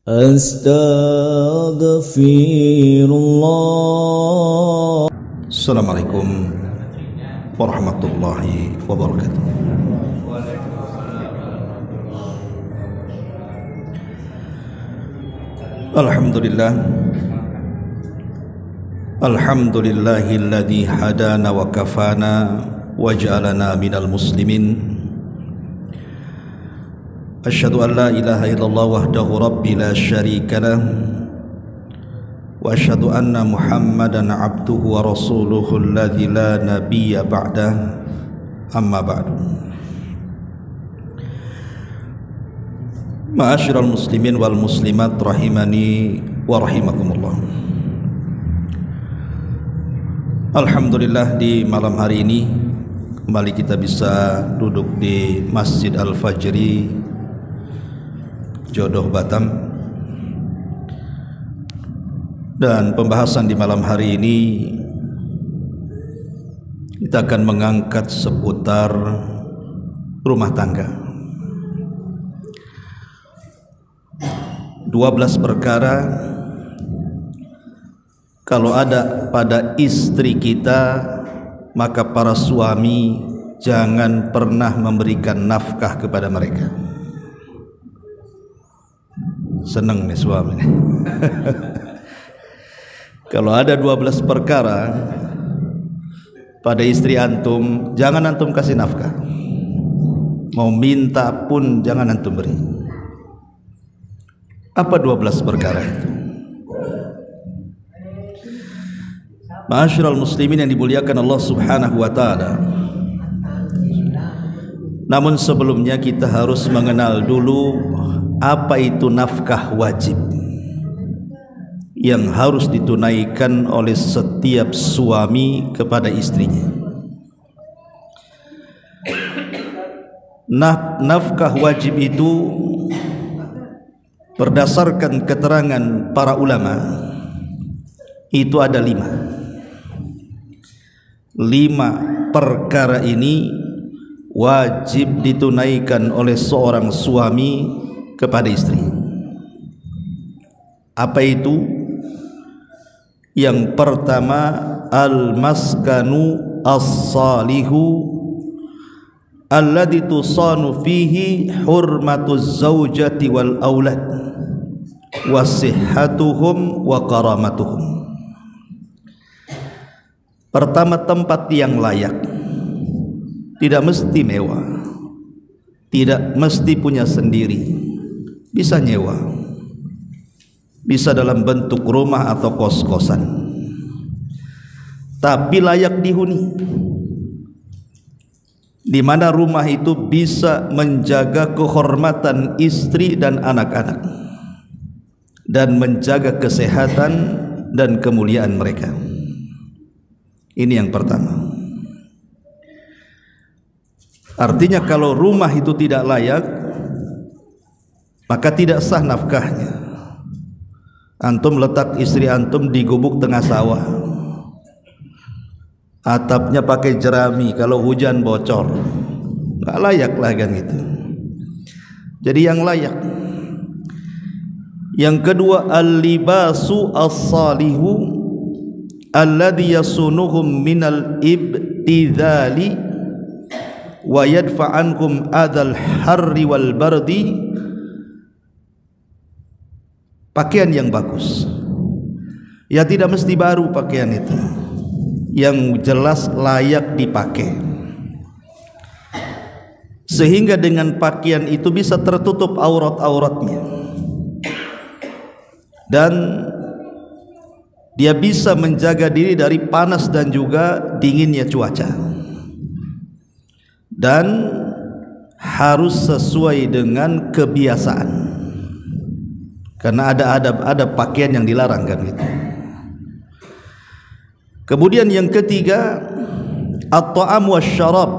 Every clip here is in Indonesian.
Astaghfirullah. Assalamualaikum warahmatullahi wabarakatuh. Alhamdulillah. Alhamdulillahilladzi hadana wa kafana wa ja'alana minal muslimin. Asyhadu an la ilaha illallah wahdahu rabbi la syarika lah wa asyhadu anna Muhammadan abduhu wa rasuluhu alladzi la nabiyya ba'dah, amma ba'du. Ma'asyiral muslimin wal muslimat rahimani wa rahimakumullah. Alhamdulillah, di malam hari ini kembali kita bisa duduk di Masjid Al-Fajri Jodoh Batam, dan pembahasan di malam hari ini kita akan mengangkat seputar rumah tangga. 12 perkara kalau ada pada istri kita, maka para suami jangan pernah memberikan nafkah kepada mereka. Seneng nih suami nih. Kalau ada 12 perkara pada istri antum, jangan antum kasih nafkah. Mau minta pun jangan antum beri. Apa 12 perkara itu? Ma'asyiral muslimin yang dimuliakan Allah Subhanahu wa taala. Namun sebelumnya kita harus mengenal dulu apa itu nafkah wajib yang harus ditunaikan oleh setiap suami kepada istrinya. Nafkah wajib itu berdasarkan keterangan para ulama itu ada 5 perkara ini wajib ditunaikan oleh seorang suami kepada istri. Apa itu? Yang pertama, al-maskanu as-salihu alladhi tusanu fihi hurmatuz zawjati wal aulad wa sihhatuhum wa karamatuhum. Pertama, tempat yang layak. Tidak mesti mewah, tidak mesti punya sendiri, bisa nyewa, bisa dalam bentuk rumah atau kos-kosan, tapi layak dihuni, di mana rumah itu bisa menjaga kehormatan istri dan anak-anak dan menjaga kesehatan dan kemuliaan mereka. Ini yang pertama. Artinya kalau rumah itu tidak layak, maka tidak sah nafkahnya. Antum letak istri antum di gubuk tengah sawah, atapnya pakai jerami, kalau hujan bocor, nggak layak lah kan gitu. Jadi yang layak. Yang kedua, al-libasu as-salihu alladhi yasunuhum minal ibtidhali wa yadfa'ankum adal harri wal bardi. Pakaian yang bagus, ya tidak mesti baru pakaian itu, yang jelas layak dipakai, sehingga dengan pakaian itu bisa tertutup aurat-auratnya dan dia bisa menjaga diri dari panas dan juga dinginnya cuaca, dan harus sesuai dengan kebiasaan, karena ada pakaian yang dilarang kan gitu. Kemudian yang ketiga, at-ta'am wasyarab,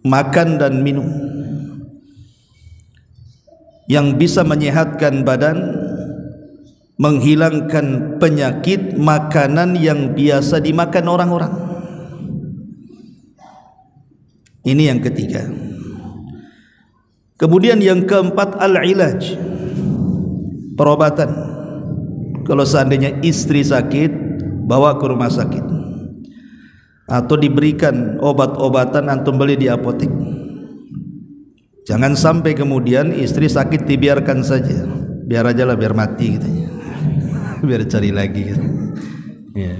makan dan minum yang bisa menyehatkan badan, menghilangkan penyakit, makanan yang biasa dimakan orang-orang. Ini yang ketiga. Kemudian yang keempat, al-ilaj, perobatan. Kalau seandainya istri sakit, bawa ke rumah sakit, atau diberikan obat-obatan antum beli di apotek. Jangan sampai kemudian istri sakit dibiarkan saja, biar aja lah, biar mati gitu, biar cari lagi gitu. Ya.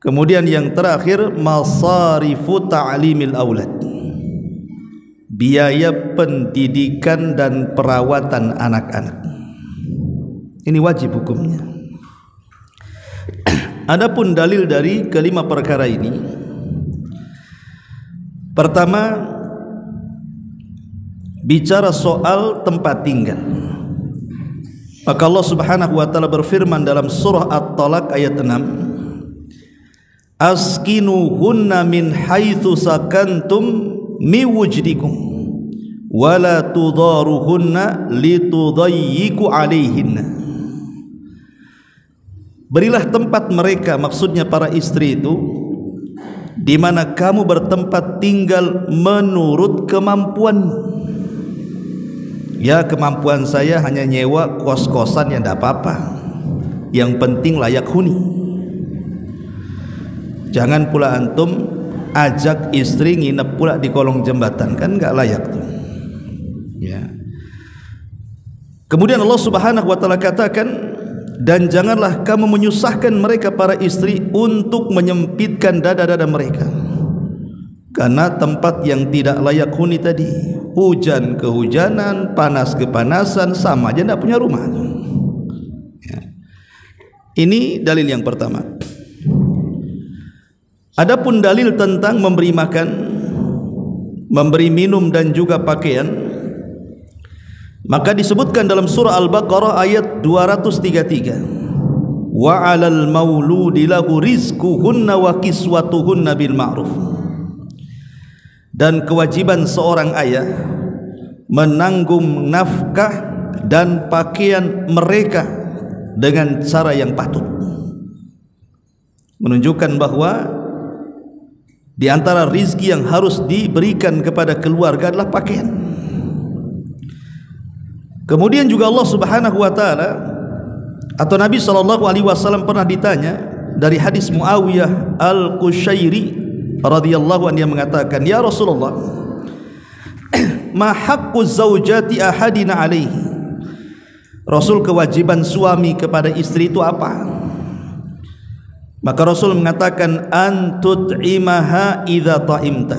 Kemudian yang terakhir, masarifu ta'limil aulad, biaya pendidikan dan perawatan anak-anak. Ini wajib hukumnya. Adapun dalil dari kelima perkara ini, pertama, bicara soal tempat tinggal. Maka Allah Subhanahu wa taala berfirman dalam surah At-Talaq ayat 6, askinuhunna min haitsu sakantum mi wujdikum wala tudaruhunna litudayyiqu alaihinna. Berilah tempat mereka, maksudnya para istri itu, di mana kamu bertempat tinggal menurut kemampuanmu. Ya, kemampuan saya hanya nyewa kos-kosan, yang tidak apa-apa, yang penting layak huni. Jangan pula antum ajak istri nginep pula di kolong jembatan, kan nggak layak tuh. Ya. Kemudian Allah Subhanahu wa taala katakan, dan janganlah kamu menyusahkan mereka para istri untuk menyempitkan dada-dada mereka, karena tempat yang tidak layak huni tadi, hujan kehujanan, panas kepanasan, sama aja tidak punya rumah. Ya. Ini dalil yang pertama. Adapun dalil tentang memberi makan, memberi minum dan juga pakaian, maka disebutkan dalam surah Al-Baqarah ayat 233, wa 'alal mauludi lahu rizquhunna wa kiswatuhunna bil ma'ruf. Dan kewajiban seorang ayah menanggung nafkah dan pakaian mereka dengan cara yang patut. Menunjukkan bahwa di antara rizki yang harus diberikan kepada keluarga adalah pakaian. Kemudian juga Allah Subhanahu wa taala atau Nabi sallallahu alaihi wasallam pernah ditanya dari hadis Muawiyah Al-Qushairi radhiyallahu anhu, yang mengatakan, ya Rasulullah, ma haqqu zaujati ahadina alaihi? Rasul, kewajiban suami kepada istri itu apa? Maka Rasul mengatakan, an tut'imaha idza ta'imta.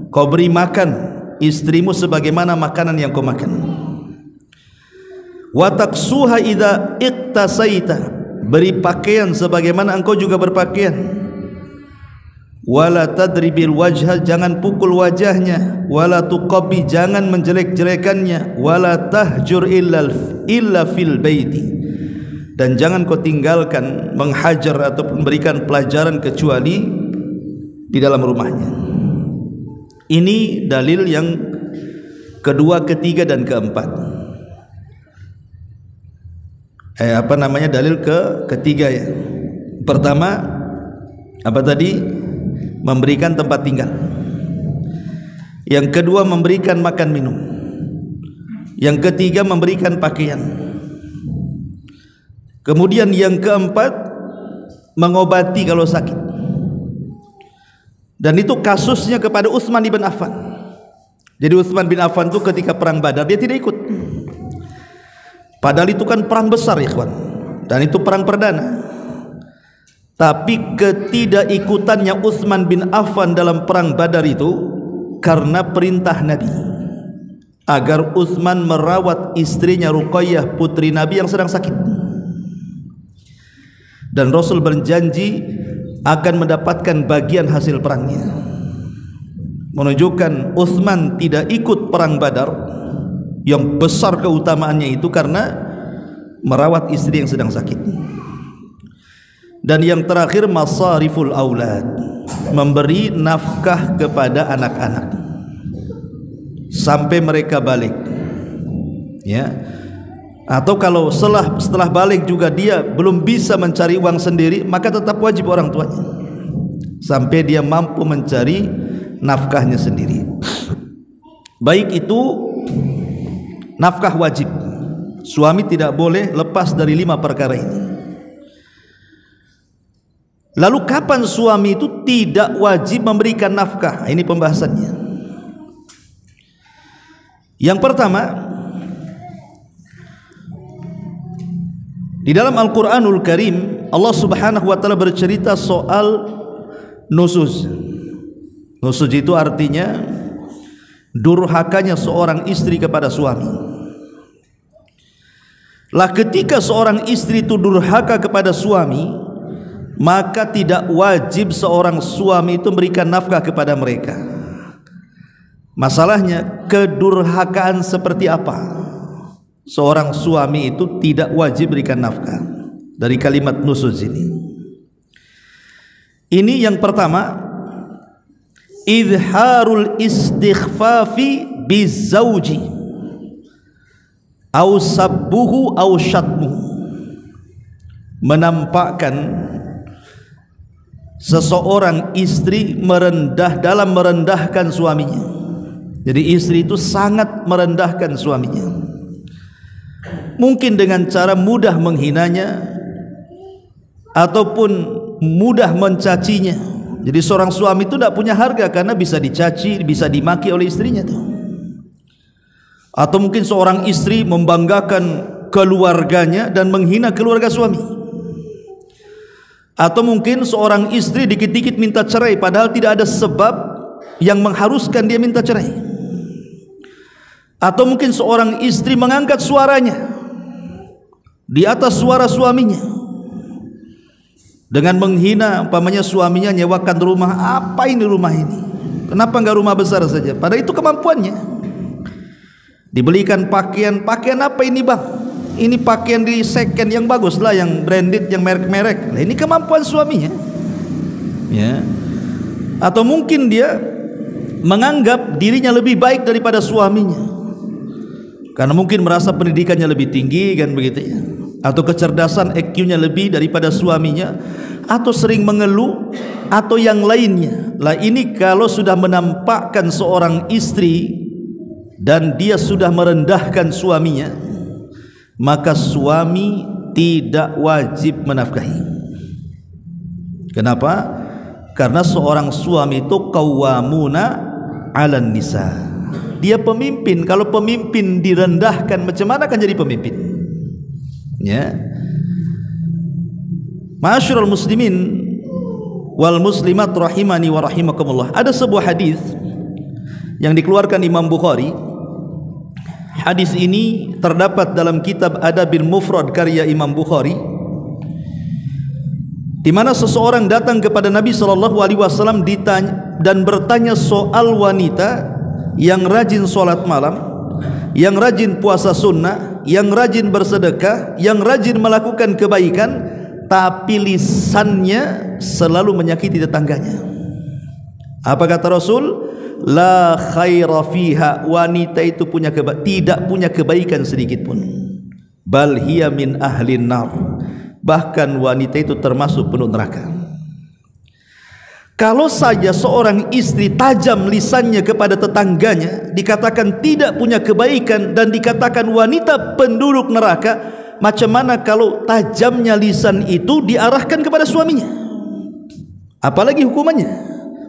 Kau beri makan istrimu sebagaimana makanan yang kau makan. Wa taksuha idza iqtasaita. Beri pakaian sebagaimana engkau juga berpakaian. Wala tadribil wajha, jangan pukul wajahnya. Wala tuqabbi, jangan menjelek-jelekannya. Wala tahjur illa fil baiti, dan jangan kau tinggalkan, menghajar ataupun memberikan pelajaran kecuali di dalam rumahnya. Ini dalil yang kedua, ketiga dan keempat. Dalil ketiga ya. Pertama apa tadi? Memberikan tempat tinggal. Yang kedua, memberikan makan minum. Yang ketiga, memberikan pakaian. Kemudian yang keempat, mengobati kalau sakit. Dan itu kasusnya kepada Utsman bin Affan. Jadi Utsman bin Affan itu ketika perang Badar dia tidak ikut. Padahal itu kan perang besar, ikhwan, dan itu perang perdana. Tapi ketidakikutannya Utsman bin Affan dalam perang Badar itu karena perintah Nabi agar Utsman merawat istrinya Ruqayyah, putri Nabi yang sedang sakit. Dan Rasul berjanji akan mendapatkan bagian hasil perangnya. Menunjukkan Utsman tidak ikut perang Badar yang besar keutamaannya itu karena merawat istri yang sedang sakit. Dan yang terakhir, masariful aulad, memberi nafkah kepada anak-anak sampai mereka balik, ya. Atau kalau setelah balik juga dia belum bisa mencari uang sendiri, maka tetap wajib orang tuanya sampai dia mampu mencari nafkahnya sendiri. Baik itu nafkah wajib, Suami tidak boleh lepas dari 5 perkara ini. Lalu kapan suami itu tidak wajib memberikan nafkah? Ini pembahasannya. Yang pertama, di dalam Al-Quranul Karim Allah Subhanahu wa ta'ala bercerita soal nusuz. Nusuz itu artinya durhakanya seorang istri kepada suami. Lah ketika seorang istri itu durhaka kepada suami, maka tidak wajib seorang suami itu memberikan nafkah kepada mereka. Masalahnya kedurhakaan seperti apa? Seorang suami itu tidak wajib berikan nafkah. Dari kalimat nusuz ini yang pertama, izharul istighfafi bizauji au sabbuhu au syatmuhu, menampakkan seseorang istri dalam merendahkan suaminya. Jadi istri itu sangat merendahkan suaminya, mungkin dengan cara mudah menghinanya ataupun mudah mencacinya. Jadi seorang suami itu tidak punya harga karena bisa dicaci, bisa dimaki oleh istrinya tuh. Atau mungkin seorang istri membanggakan keluarganya dan menghina keluarga suami. Atau mungkin seorang istri dikit-dikit minta cerai padahal tidak ada sebab yang mengharuskan dia minta cerai. Atau mungkin seorang istri mengangkat suaranya di atas suara suaminya dengan menghina, umpamanya suaminya nyewakan rumah. Apa ini rumah ini? Kenapa enggak rumah besar saja? Padahal itu kemampuannya. Dibelikan pakaian apa ini bang? Ini pakaian di second yang bagus lah, yang branded, yang merek-merek. Nah, ini kemampuan suaminya, ya. Atau mungkin dia menganggap dirinya lebih baik daripada suaminya karena mungkin merasa pendidikannya lebih tinggi, kan begitu ya. Atau kecerdasan IQ-nya lebih daripada suaminya, atau sering mengeluh, atau yang lainnya. Lah ini kalau sudah menampakkan seorang istri dan dia sudah merendahkan suaminya, maka suami tidak wajib menafkahi. Kenapa? Karena seorang suami itu qawwamuna 'alan nisa. Dia pemimpin. Kalau pemimpin direndahkan, macam mana akan jadi pemimpin? Ya. Ma'asyiral muslimin wal muslimat rahimani wa rahimakumullah. Ada sebuah hadis yang dikeluarkan Imam Bukhari. Hadis ini terdapat dalam kitab Adabil Mufrad karya Imam Bukhari, di mana seseorang datang kepada Nabi SAW dan bertanya soal wanita yang rajin sholat malam, yang rajin puasa sunnah, yang rajin bersedekah, yang rajin melakukan kebaikan, tapi lisannya selalu menyakiti tetangganya. Apa kata Rasul? La khaira fiha, wanita itu tidak punya kebaikan sedikit pun. Bal hiya min ahlin nar, bahkan wanita itu termasuk penduduk neraka. Kalau saja seorang istri tajam lisannya kepada tetangganya, dikatakan tidak punya kebaikan dan dikatakan wanita penduduk neraka, macam mana kalau tajamnya lisan itu diarahkan kepada suaminya? Apalagi hukumannya?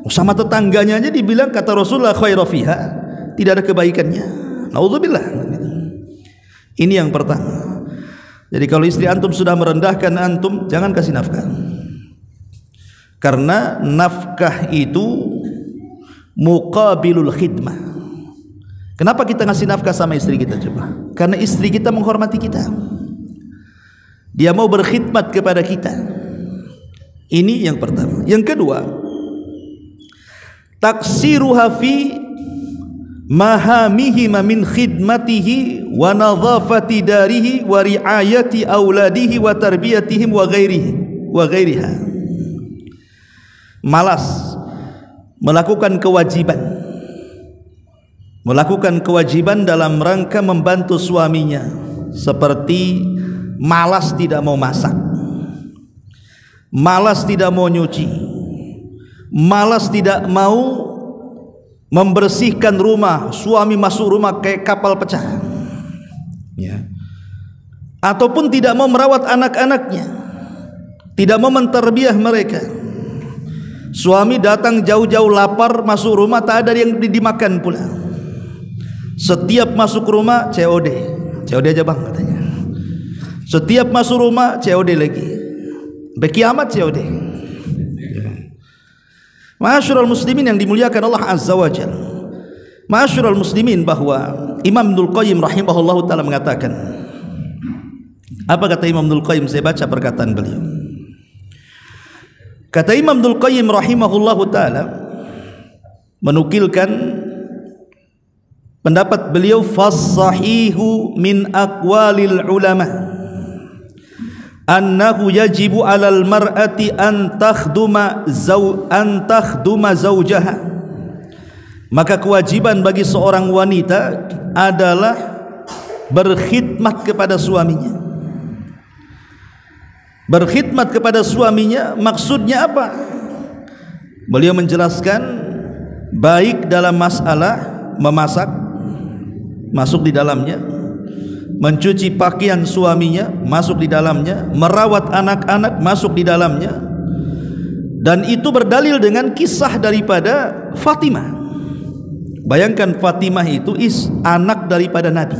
Sama tetangganya aja dibilang, kata Rasulullah, khaira fiha, tidak ada kebaikannya. Naudzubillah. Ini yang pertama. Jadi kalau istri antum sudah merendahkan antum, jangan kasih nafkah. Karena nafkah itu muqabilul khidmah. Kenapa kita ngasih nafkah sama istri kita coba? Karena istri kita menghormati kita. Dia mau berkhidmat kepada kita. Ini yang pertama. Yang kedua, taksiruha fi mahamihi min khidmatihi wa nadhafati darihi wa riayati auladihi wa tarbiyatihim wa ghairiha. Malas melakukan kewajiban dalam rangka membantu suaminya, seperti malas tidak mau masak, malas tidak mau nyuci, malas tidak mau membersihkan rumah. Suami masuk rumah kayak kapal pecah, ya. ataupun tidak mau merawat anak-anaknya, tidak mau menterbiah mereka. Suami datang jauh-jauh lapar, masuk rumah tak ada yang dimakan pula. Setiap masuk rumah COD aja bang katanya. Setiap masuk rumah COD lagi. Bekiamat COD. Ma'asyiral muslimin yang dimuliakan Allah Azza wa Jalla. Ma'asyiral muslimin, bahwa Imam Ibnul Qayyim rahimahullahu taala mengatakan, apa kata Imam Ibnul Qayyim? Saya baca perkataan beliau. Kata Imam Ibnul Qayyim rahimahullahu taala, menukilkan pendapat beliau, fas-sahihu min aqwalil ulama annahu yajibu 'alal mar'ati an takhduma zawjaha. Maka kewajiban bagi seorang wanita adalah berkhidmat kepada suaminya. Berkhidmat kepada suaminya maksudnya apa? Beliau menjelaskan, baik dalam masalah memasak, masuk di dalamnya, mencuci pakaian suaminya, masuk di dalamnya, merawat anak-anak, masuk di dalamnya. Dan itu berdalil dengan kisah daripada Fatimah. Bayangkan, Fatimah itu anak daripada Nabi,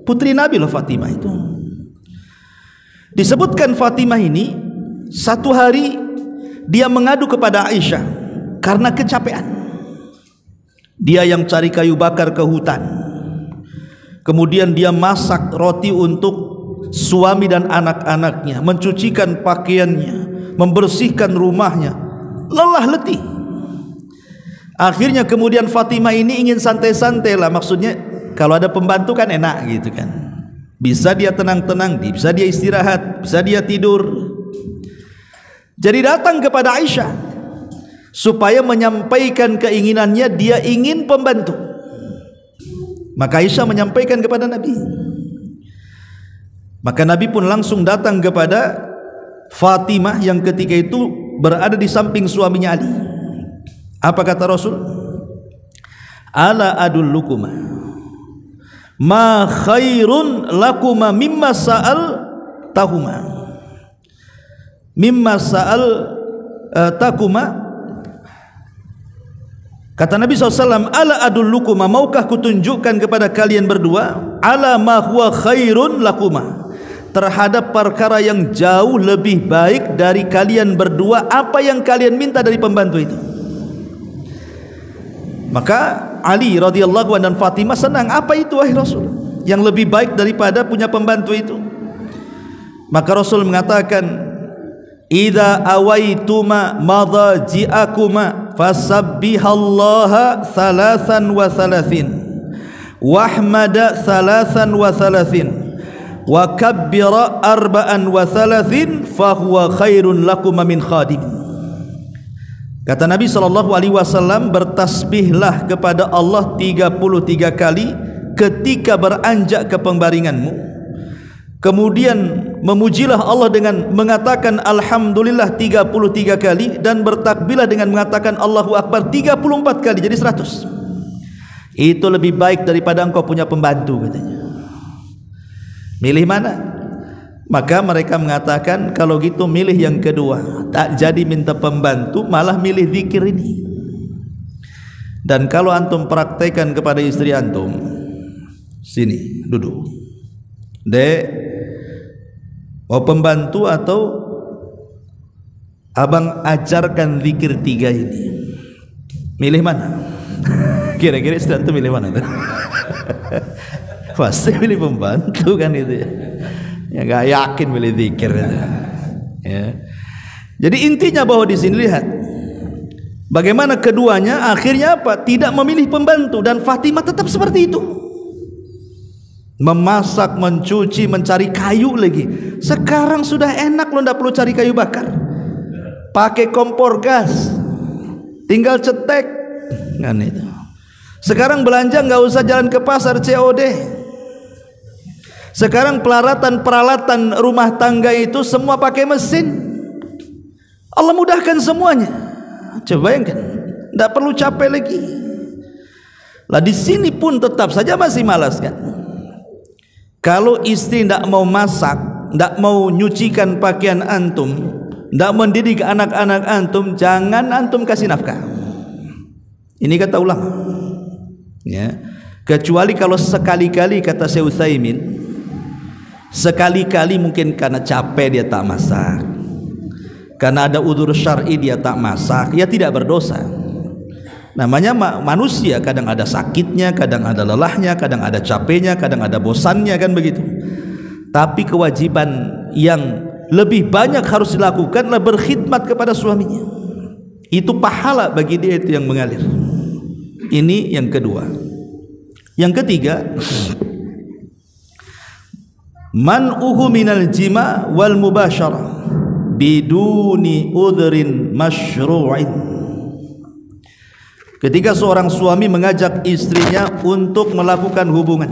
putri Nabi loh Fatimah itu. Disebutkan Fatimah ini satu hari dia mengadu kepada Aisyah karena kecapean. Dia yang cari kayu bakar ke hutan, kemudian dia masak roti untuk suami dan anak-anaknya, mencucikan pakaiannya, membersihkan rumahnya, lelah letih. Akhirnya kemudian Fatimah ini ingin santai-santai lah, maksudnya kalau ada pembantu kan enak gitu kan, bisa dia tenang-tenang, bisa dia istirahat, bisa dia tidur. Jadi datang kepada Aisyah supaya menyampaikan keinginannya, dia ingin pembantu. Maka Aisyah menyampaikan kepada Nabi. Maka Nabi pun langsung datang kepada Fatimah yang ketika itu berada di samping suaminya Ali. Apa kata Rasul? Ala adullukuma ma khairun lakuma mimma sa'al tahuma mimma sa'al takuma. Kata Nabi SAW, ala adullukuma, maukah kutunjukkan kepada kalian berdua, ala ma huwa khairun lakuma, terhadap perkara yang jauh lebih baik dari kalian berdua, apa yang kalian minta dari pembantu itu. Maka Ali radhiyallahu anhu dan Fatimah senang. Apa itu wahai Rasul yang lebih baik daripada punya pembantu itu? Maka Rasul mengatakan, idza awaituma madhaji'akuma fasabbihallaha thalathan wa thalathin wahmada thalathan wa thalathin wa kabbira arba'an wa thalathin fahuwa khairun lakuma min khadim. Kata Nabi SAW, bertasbihlah kepada Allah 33 kali ketika beranjak ke pembaringanmu. Kemudian memujilah Allah dengan mengatakan alhamdulillah 33 kali, dan bertakbirlah dengan mengatakan Allahu Akbar 34 kali, jadi 100. Itu lebih baik daripada engkau punya pembantu, katanya. Milih mana? Maka mereka mengatakan, kalau gitu milih yang kedua, tak jadi minta pembantu, malah milih zikir ini. Dan kalau antum praktekan kepada istri antum, sini duduk, dek, mau pembantu atau abang ajarkan zikir 3 ini, milih mana? Kira-kira istri antum milih mana? Pasti milih pembantu kan itu ya. Ya nggak yakin milih zikir itu. Ya. Jadi intinya bahwa di sini lihat bagaimana keduanya akhirnya apa? Tidak memilih pembantu, dan Fatimah tetap seperti itu. Memasak, mencuci, mencari kayu lagi. Sekarang sudah enak loh, tidak perlu cari kayu bakar. Pakai kompor gas, tinggal cetek kan itu. Sekarang belanja nggak usah jalan ke pasar COD. Sekarang peralatan rumah tangga itu semua pakai mesin. Allah mudahkan semuanya. Coba bayangkan, tidak perlu capek lagi. Lah di sini pun tetap saja masih malas kan. Kalau istri tidak mau masak, tidak mau nyucikan pakaian antum, tidak mendidik anak-anak antum, jangan antum kasih nafkah. Ini kata ulama. Ya. Kecuali kalau sekali-kali, kata Syekh Utsaimin, sekali-kali mungkin karena capek dia tak masak, karena ada udzur syar'i dia tak masak, ya tidak berdosa. Namanya manusia, kadang ada sakitnya, kadang ada lelahnya, kadang ada capeknya, kadang ada bosannya, kan begitu. Tapi kewajiban yang lebih banyak harus dilakukan adalah berkhidmat kepada suaminya. Itu pahala bagi dia, itu yang mengalir. Ini yang kedua. Yang ketiga, man'uhu minal jima' wal mubasyarah biduni udhrin masyru'in. Ketika seorang suami mengajak istrinya untuk melakukan hubungan,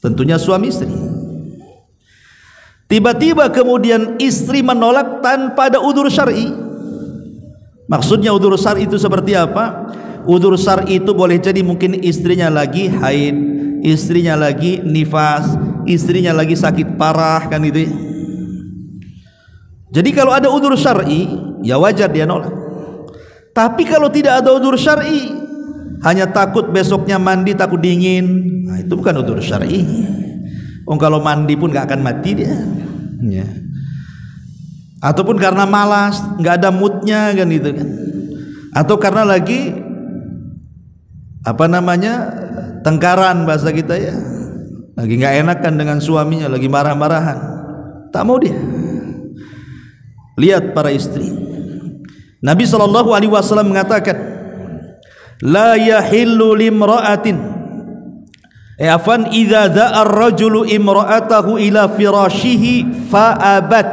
tentunya suami istri, tiba-tiba kemudian istri menolak tanpa ada udzur syar'i. Maksudnya udzur syar'i itu seperti apa? Udzur syar'i itu boleh jadi mungkin istrinya lagi haid, istrinya lagi nifas, istrinya lagi sakit parah, kan gitu ya. Jadi kalau ada udzur syar'i, ya wajar dia nolak. Tapi kalau tidak ada udzur syar'i, hanya takut besoknya mandi takut dingin, nah itu bukan udzur syar'i. Kalau mandi pun nggak akan mati dia. Ya. Ataupun karena malas, nggak ada moodnya, kan gitu kan. Atau karena lagi tengkaran bahasa kita ya, lagi nggak enakan dengan suaminya, lagi marah-marahan, tak mau dia. Lihat para istri, Nabi SAW mengatakan, la yahillu limra'atin idza dha'a ar-rajulu imra'atahu ila firashihi fa'abat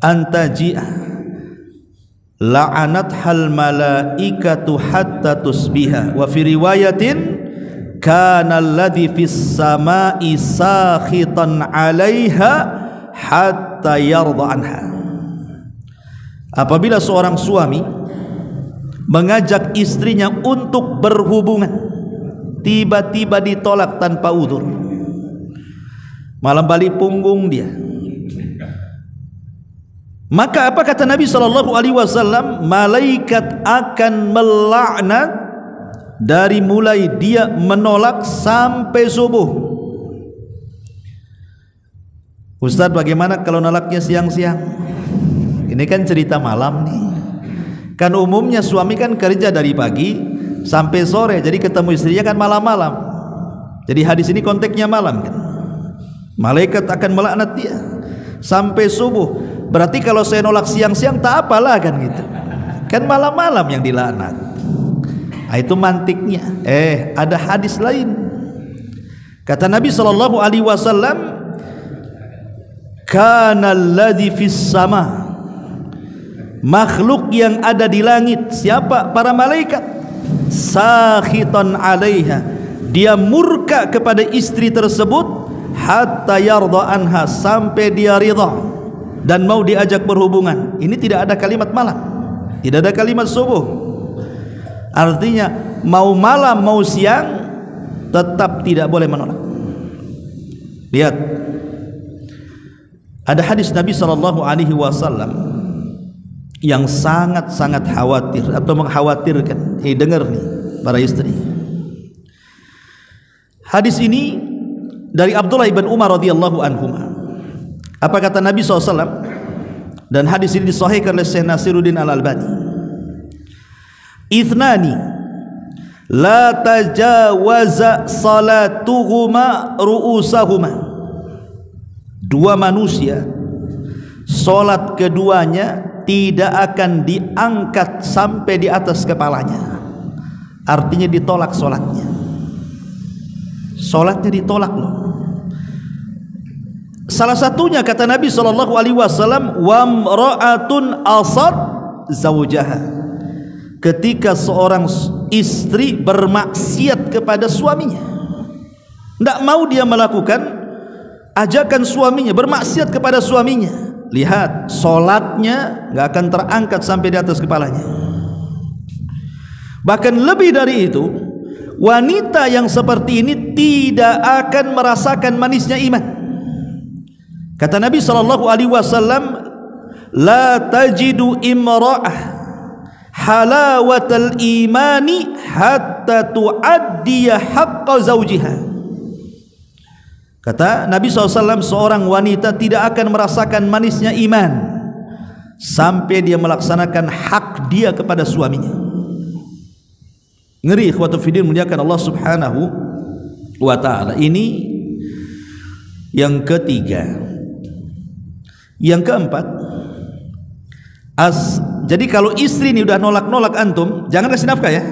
an taji'a la'anat hal malaikatu hatta tusbiha, wa fi riwayatin kana alladhi fis sama'i sakhitan 'alaiha hatta yarda anha. Apabila seorang suami mengajak istrinya untuk berhubungan, tiba-tiba ditolak tanpa udzur, malam balik punggung dia, maka apa kata Nabi SAW? Malaikat akan melaknat dari mulai dia menolak sampai subuh. Ustaz, bagaimana kalau nolaknya siang-siang? Ini kan cerita malam nih. Kan umumnya suami kan kerja dari pagi sampai sore, jadi ketemu istrinya kan malam-malam. Jadi hadis ini konteksnya malam kan. Malaikat akan melaknat dia sampai subuh. Berarti kalau saya nolak siang-siang tak apalah, kan gitu. Kan malam-malam yang dilaknat. Nah, itu mantiknya. Ada hadis lain. Kata Nabi SAW, kana alladhi fis sama, makhluk yang ada di langit, siapa? Para malaikat, sakhitan 'alaiha, dia murka kepada istri tersebut, hatta yarda anha, sampai dia ridha dan mau diajak berhubungan. Ini tidak ada kalimat malam, tidak ada kalimat subuh. Artinya mau malam mau siang tetap tidak boleh menolak. Lihat, ada hadis Nabi SAW yang sangat-sangat khawatir atau mengkhawatirkan. Dengar nih para istri. Hadis ini dari Abdullah bin Umar radhiyallahu anhu. Apa kata Nabi SAW? Dan hadis ini disahihkan oleh Syekh Nasiruddin Al-Albani. Ithnani la tajawaza salatuhuma ru'usahuma. Dua manusia, salat keduanya tidak akan diangkat sampai di atas kepalanya. Artinya ditolak solatnya. Solatnya ditolak loh. Salah satunya kata Nabi SAW, wamra'atun asad zawjaha, ketika seorang istri bermaksiat kepada suaminya, tidak mau dia melakukan ajakan suaminya, bermaksiat kepada suaminya. Lihat, solatnya nggak akan terangkat sampai di atas kepalanya. Bahkan lebih dari itu, wanita yang seperti ini tidak akan merasakan manisnya iman. Kata Nabi SAW, la tajidu imra'ah halawatal imani hatta tu'addiya haqqa zawjiha. Kata Nabi SAW, seorang wanita tidak akan merasakan manisnya iman sampai dia melaksanakan hak dia kepada suaminya. Ngeri ikhwatul fiddin, muliakan Allah Subhanahu wa ta'ala. Ini yang ketiga. Yang keempat, jadi kalau istri ini udah nolak-nolak antum, jangan kasih nafkah ya.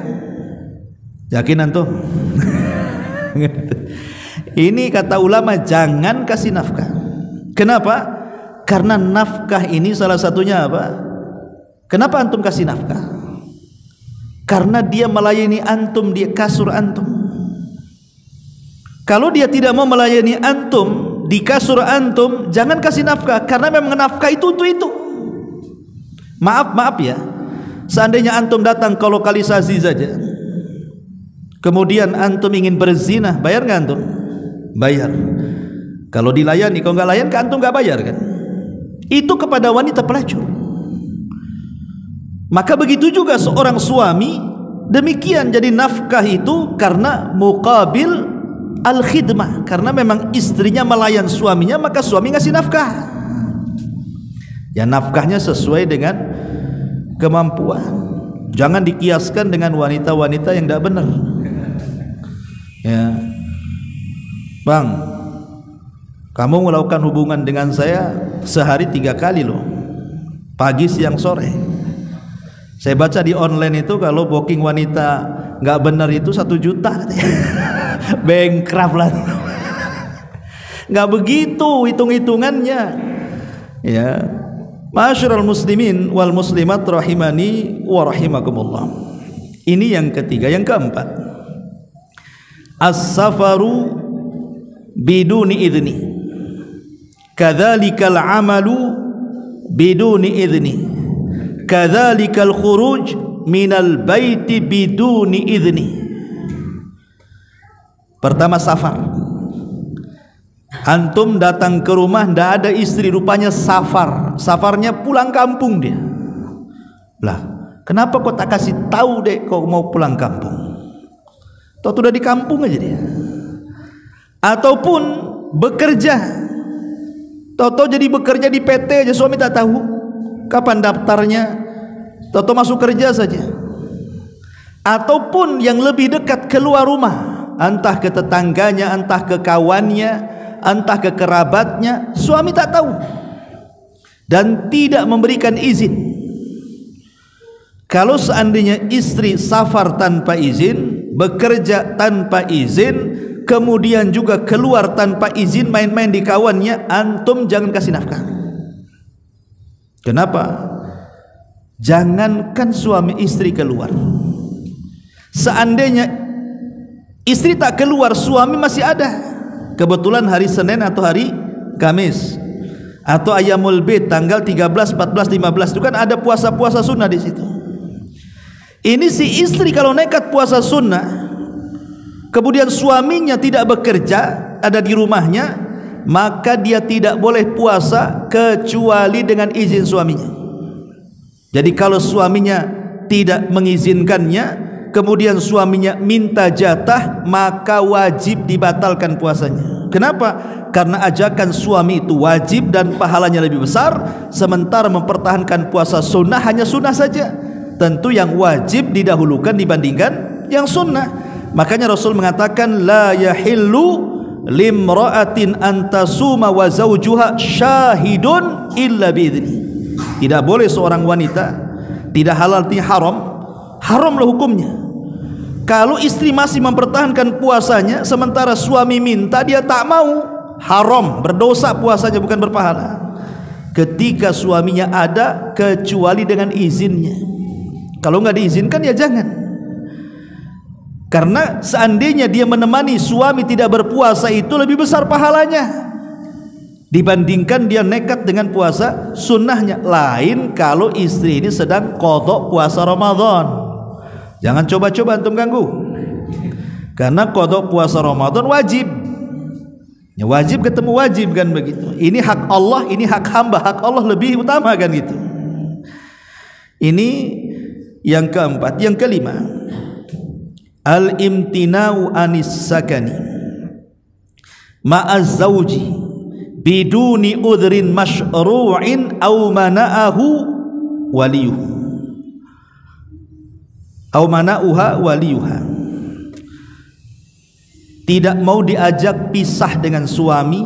Yakin antum? Ini kata ulama, jangan kasih nafkah. Kenapa? Karena nafkah ini salah satunya apa? Kenapa antum kasih nafkah? Karena dia melayani antum di kasur antum. Kalau dia tidak mau melayani antum di kasur antum, jangan kasih nafkah, karena memang nafkah itu untuk itu. Maaf ya, seandainya antum datang ke lokalisasi saja, kemudian antum ingin berzina, bayar nggak antum? Bayar. Kalau dilayani, kalau nggak layan, antum nggak bayar kan? Itu kepada wanita pelacur. Maka begitu juga seorang suami, demikian. Jadi nafkah itu karena muqabil al-khidmah, karena memang istrinya melayan suaminya, maka suami ngasih nafkah. Ya nafkahnya sesuai dengan kemampuan. Jangan dikiaskan dengan wanita-wanita yang tidak benar. Ya, bang, kamu melakukan hubungan dengan saya sehari 3 kali loh, pagi, siang, sore. Saya baca di online itu kalau booking wanita nggak benar itu 1 juta. Bankrupt lah. Nggak begitu hitung-hitungannya. Ya, ma'asyiral muslimin wal muslimat rahimani wa rahimakumullah. Ini yang ketiga. Yang keempat, as-safaru biduni idzni, kadzalikal amalu biduni idzni, kadzalikal khuruj minal baiti biduni idzni. Pertama, safar. Antum datang ke rumah, ndak ada istri, rupanya safar. Safarnya pulang kampung dia. Lah, kenapa kau tak kasih tahu dek kau mau pulang kampung? Toh udah di kampung aja dia. Ataupun bekerja, Toto jadi bekerja di PT aja, suami tak tahu kapan daftarnya, Toto masuk kerja saja. Ataupun yang lebih dekat, keluar rumah, entah ke tetangganya, entah ke kawannya, entah ke kerabatnya, suami tak tahu dan tidak memberikan izin. Kalau seandainya istri safar tanpa izin, bekerja tanpa izin, kemudian juga keluar tanpa izin, main-main di kawannya, antum jangan kasih nafkah. Kenapa? Jangankan suami istri keluar, seandainya istri tak keluar, suami masih ada, kebetulan hari Senin atau hari Kamis atau Ayyamul Bid tanggal 13, 14, 15 itu kan ada puasa-puasa sunnah di situ. Ini si istri kalau nekat puasa sunnah, kemudian suaminya tidak bekerja, ada di rumahnya, maka dia tidak boleh puasa kecuali dengan izin suaminya. Jadi kalau suaminya tidak mengizinkannya, kemudian suaminya minta jatah, maka wajib dibatalkan puasanya. Kenapa? Karena ajakan suami itu wajib dan pahalanya lebih besar, sementara mempertahankan puasa sunnah hanya sunnah saja. Tentu yang wajib didahulukan dibandingkan yang sunnah. Makanya Rasul mengatakan, la yahillu limra'atin antasuma wa zawjuha syahidun illa biidzni. Tidak boleh seorang wanita, tidak halal, tidak haram, haramlah hukumnya kalau istri masih mempertahankan puasanya sementara suami minta dia tak mau, haram, berdosa puasanya, bukan berpahala. Ketika suaminya ada kecuali dengan izinnya. Kalau nggak diizinkan ya jangan. Karena seandainya dia menemani suami tidak berpuasa itu lebih besar pahalanya dibandingkan dia nekat dengan puasa sunnahnya. Lain kalau istri ini sedang qadha puasa Ramadan. Jangan coba-coba antum ganggu. Karena qada puasa Ramadan wajib. Ya, wajib ketemu wajib kan begitu. Ini hak Allah, ini hak hamba. Hak Allah lebih utama kan gitu. Ini yang keempat. Yang kelima, al-imtina'u anis sakani ma'az zawji biduni udhrin masyru'in aw mana'ahu waliyuhu aw mana'uha waliyuha. Tidak mau diajak pisah dengan suami,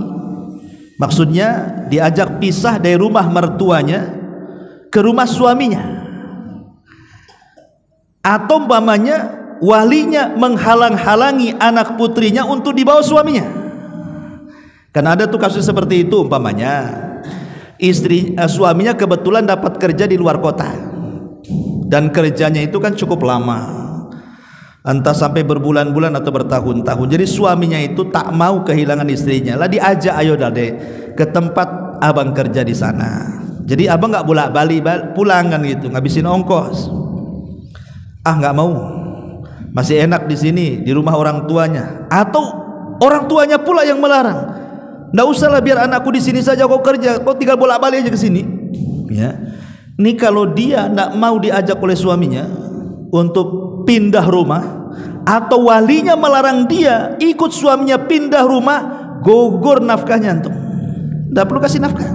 maksudnya diajak pisah dari rumah mertuanya ke rumah suaminya, atau umpamanya walinya menghalang-halangi anak putrinya untuk dibawa suaminya. Karena ada tuh kasus seperti itu, umpamanya suaminya kebetulan dapat kerja di luar kota dan kerjanya itu kan cukup lama, entah sampai berbulan-bulan atau bertahun-tahun. Jadi suaminya itu tak mau kehilangan istrinya. Lah diajak, ayo deh ke tempat abang kerja di sana. Jadi abang nggak bolak-balik pulang kan gitu, ngabisin ongkos. Ah, nggak mau, masih enak di sini di rumah orang tuanya. Atau orang tuanya pula yang melarang. Nggak usahlah, biar anakku di sini saja kau kerja, kau tinggal bolak-balik aja ke sini. Ya, ini kalau dia nggak mau diajak oleh suaminya untuk pindah rumah, atau walinya melarang dia ikut suaminya pindah rumah, gugur nafkahnya antum. Tidak perlu kasih nafkah.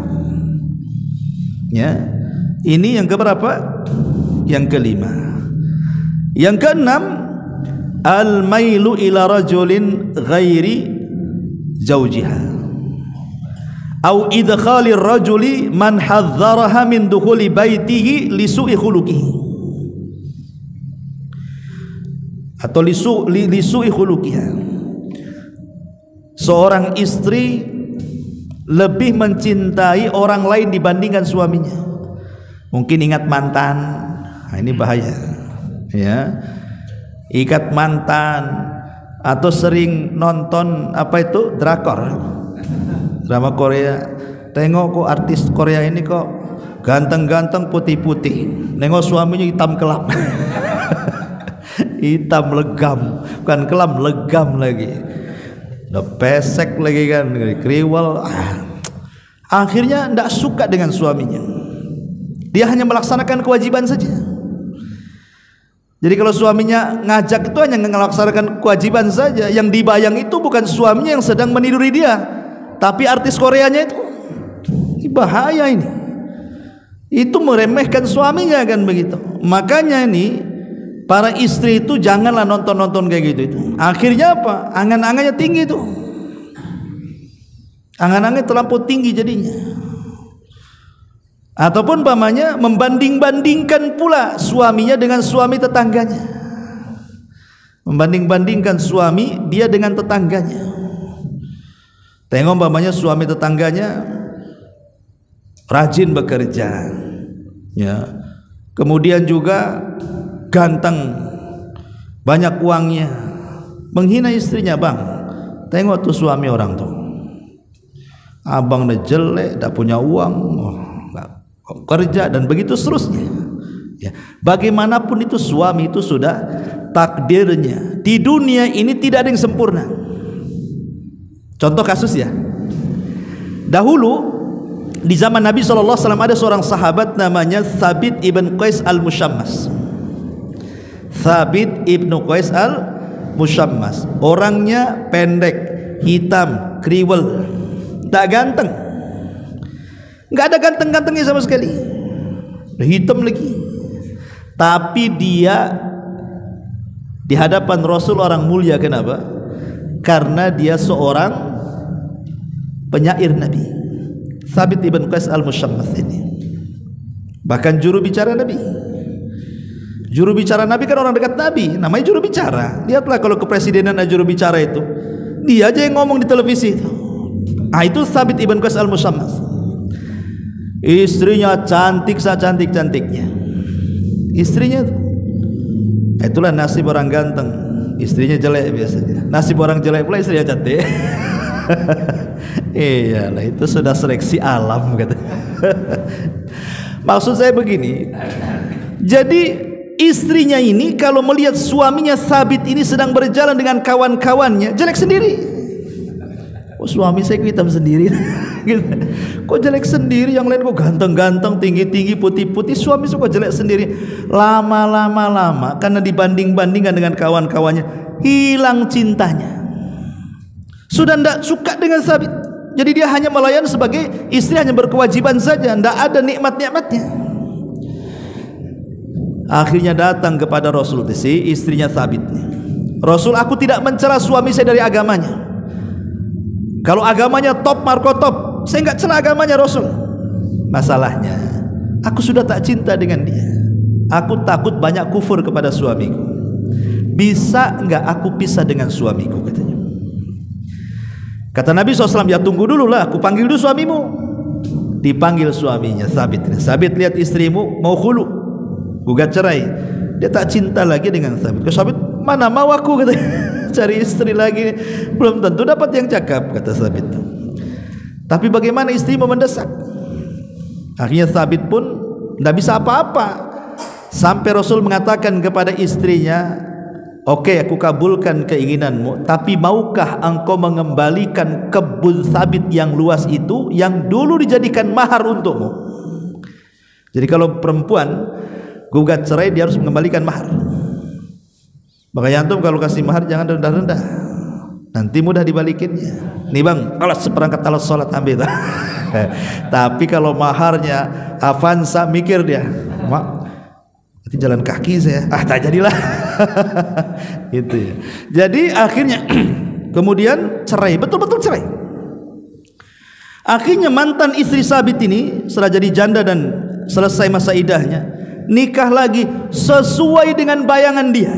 Ya, ini yang keberapa? Yang kelima. Yang keenam, al-mailu ila rajulin ghairi zawjiha au idkhalir rajuli man hadzaraha min dukhuli baitihi li su'i khuluqihi atau lisu'i khuluqiha. Seorang istri lebih mencintai orang lain dibandingkan suaminya. Mungkin ingat mantan. Nah, ini bahaya. Ya. Ikat mantan, atau sering nonton apa itu? Drakor. Drama Korea. Tengok kok artis Korea ini kok ganteng-ganteng, putih-putih. Nengok suaminya hitam kelam. Hitam legam, bukan kelam, legam lagi, udah pesek lagi kan, kriwel. Akhirnya tidak suka dengan suaminya, dia hanya melaksanakan kewajiban saja. Jadi kalau suaminya ngajak itu hanya melaksanakan kewajiban saja, yang dibayang itu bukan suaminya yang sedang meniduri dia, tapi artis Koreanya itu. Ini bahaya ini, itu meremehkan suaminya kan begitu. Makanya ini para istri itu janganlah nonton-nonton kayak gitu itu. Akhirnya apa? Angan-angannya tinggi itu. Angan-angannya terlampau tinggi jadinya. Ataupun umpamanya membanding-bandingkan pula suaminya dengan suami tetangganya. Membanding-bandingkan suami dia dengan tetangganya. Tengok umpamanya suami tetangganya rajin bekerja, ya. Kemudian juga ganteng, banyak uangnya, menghina istrinya. Bang, tengok tuh suami orang tuh, abang udah jelek, udah punya uang, nggak kerja, dan begitu seterusnya. Ya, bagaimanapun itu suami itu sudah takdirnya. Di dunia ini tidak ada yang sempurna. Contoh kasus ya, dahulu di zaman Nabi SAW ada seorang sahabat namanya Thabit ibn Qais al-Mushammas. Thabit ibnu Qais al-Mushammas, orangnya pendek, hitam, kriwel, tak ganteng, nggak ada ganteng-gantengnya sama sekali, hitam lagi. Tapi dia di hadapan Rasul orang mulia. Kenapa? Karena dia seorang penyair Nabi. Thabit ibn Qais al-Mushammas ini bahkan juru bicara Nabi. Juru bicara Nabi kan orang dekat Nabi, namanya juru bicara. Lihatlah kalau kepresidenan ada juru bicara itu, dia aja yang ngomong di televisi itu. Ah, itu Thabit ibn Qais al-Mushammas. Istrinya cantik secantik-cantiknya. Istrinya itu. Itulah nasib orang ganteng, istrinya jelek biasanya. Nasib orang jelek pula istrinya cantik. Iyalah, itu sudah seleksi alam kata. Maksud saya begini. Jadi istrinya ini kalau melihat suaminya Thabit ini sedang berjalan dengan kawan-kawannya, jelek sendiri. Oh, suami saya hitam sendiri. Kok jelek sendiri, yang lain kok ganteng-ganteng, tinggi-tinggi, putih-putih, suami suka jelek sendiri. Lama karena dibanding-bandingkan dengan kawan-kawannya, hilang cintanya. Sudah tidak suka dengan Thabit. Jadi dia hanya melayani sebagai istri, hanya berkewajiban saja, tidak ada nikmat-nikmatnya. Akhirnya datang kepada Rasul si istrinya Thabit. Rasul, aku tidak mencela suami saya dari agamanya. Kalau agamanya top marko top, saya enggak cela agamanya Rasul. Masalahnya, aku sudah tak cinta dengan dia. Aku takut banyak kufur kepada suamiku. Bisa enggak aku pisah dengan suamiku, katanya. Kata Nabi SAW, ya tunggu dulu lah, aku panggil dulu suamimu. Dipanggil suaminya Thabit. Thabit, lihat istrimu mau khulu, gugat cerai. Dia tak cinta lagi dengan Thabit. Kata Thabit, mana mau aku, kata, cari istri lagi, belum tentu dapat yang cakap, kata Thabit. Tapi bagaimana istrimu mendesak? Akhirnya Thabit pun tidak bisa apa-apa, sampai Rasul mengatakan kepada istrinya, oke, aku kabulkan keinginanmu, tapi maukah engkau mengembalikan kebun Thabit yang luas itu yang dulu dijadikan mahar untukmu? Jadi kalau perempuan gugat cerai, dia harus mengembalikan mahar. Makanya antum kalau kasih mahar jangan rendah-rendah, nanti mudah dibalikinnya. Nih bang, kalau seperangkat alat sholat ambil. Tapi kalau maharnya Avanza, mikir dia, mak, nanti jalan kaki saya, tak jadilah. Gitu ya. Jadi akhirnya kemudian cerai, betul-betul cerai. Akhirnya mantan istri Thabit ini setelah jadi janda dan selesai masa iddahnya, nikah lagi sesuai dengan bayangan dia,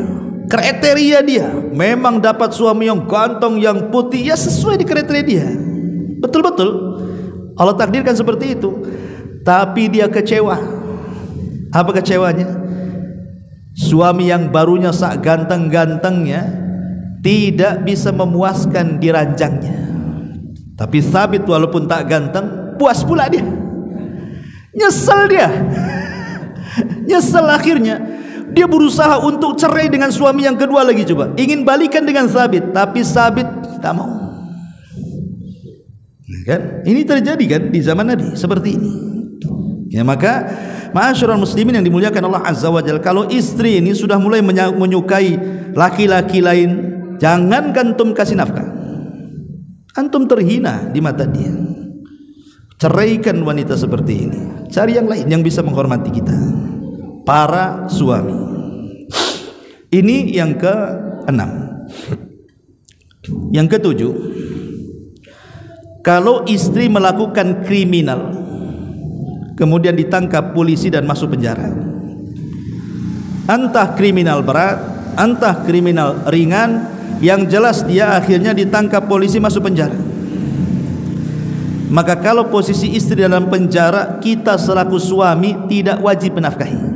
kriteria dia. Memang dapat suami yang ganteng, yang putih, ya sesuai di kriteria dia. Betul-betul Allah takdirkan seperti itu. Tapi dia kecewa. Apa kecewanya? Suami yang barunya sak ganteng-gantengnya tidak bisa memuaskan di ranjangnya. Tapi Thabit walaupun tak ganteng, puas pula dia. Nyesel dia. Nyesel akhirnya. Dia berusaha untuk cerai dengan suami yang kedua lagi, coba. Ingin balikan dengan Thabit, tapi Thabit tak mau. Kan? Ini terjadi kan di zaman Nabi seperti ini. Ya, maka ma'asyiral muslimin yang dimuliakan Allah Azza wa Jalla, kalau istri ini sudah mulai menyukai laki-laki lain, jangankan antum kasih nafkah, antum terhina di mata dia. Ceraikan wanita seperti ini, cari yang lain yang bisa menghormati kita. Para suami. Ini yang ke-6. Yang ke-7, kalau istri melakukan kriminal kemudian ditangkap polisi dan masuk penjara, entah kriminal berat, entah kriminal ringan, yang jelas dia akhirnya ditangkap polisi masuk penjara, maka kalau posisi istri dalam penjara, kita selaku suami tidak wajib menafkahi.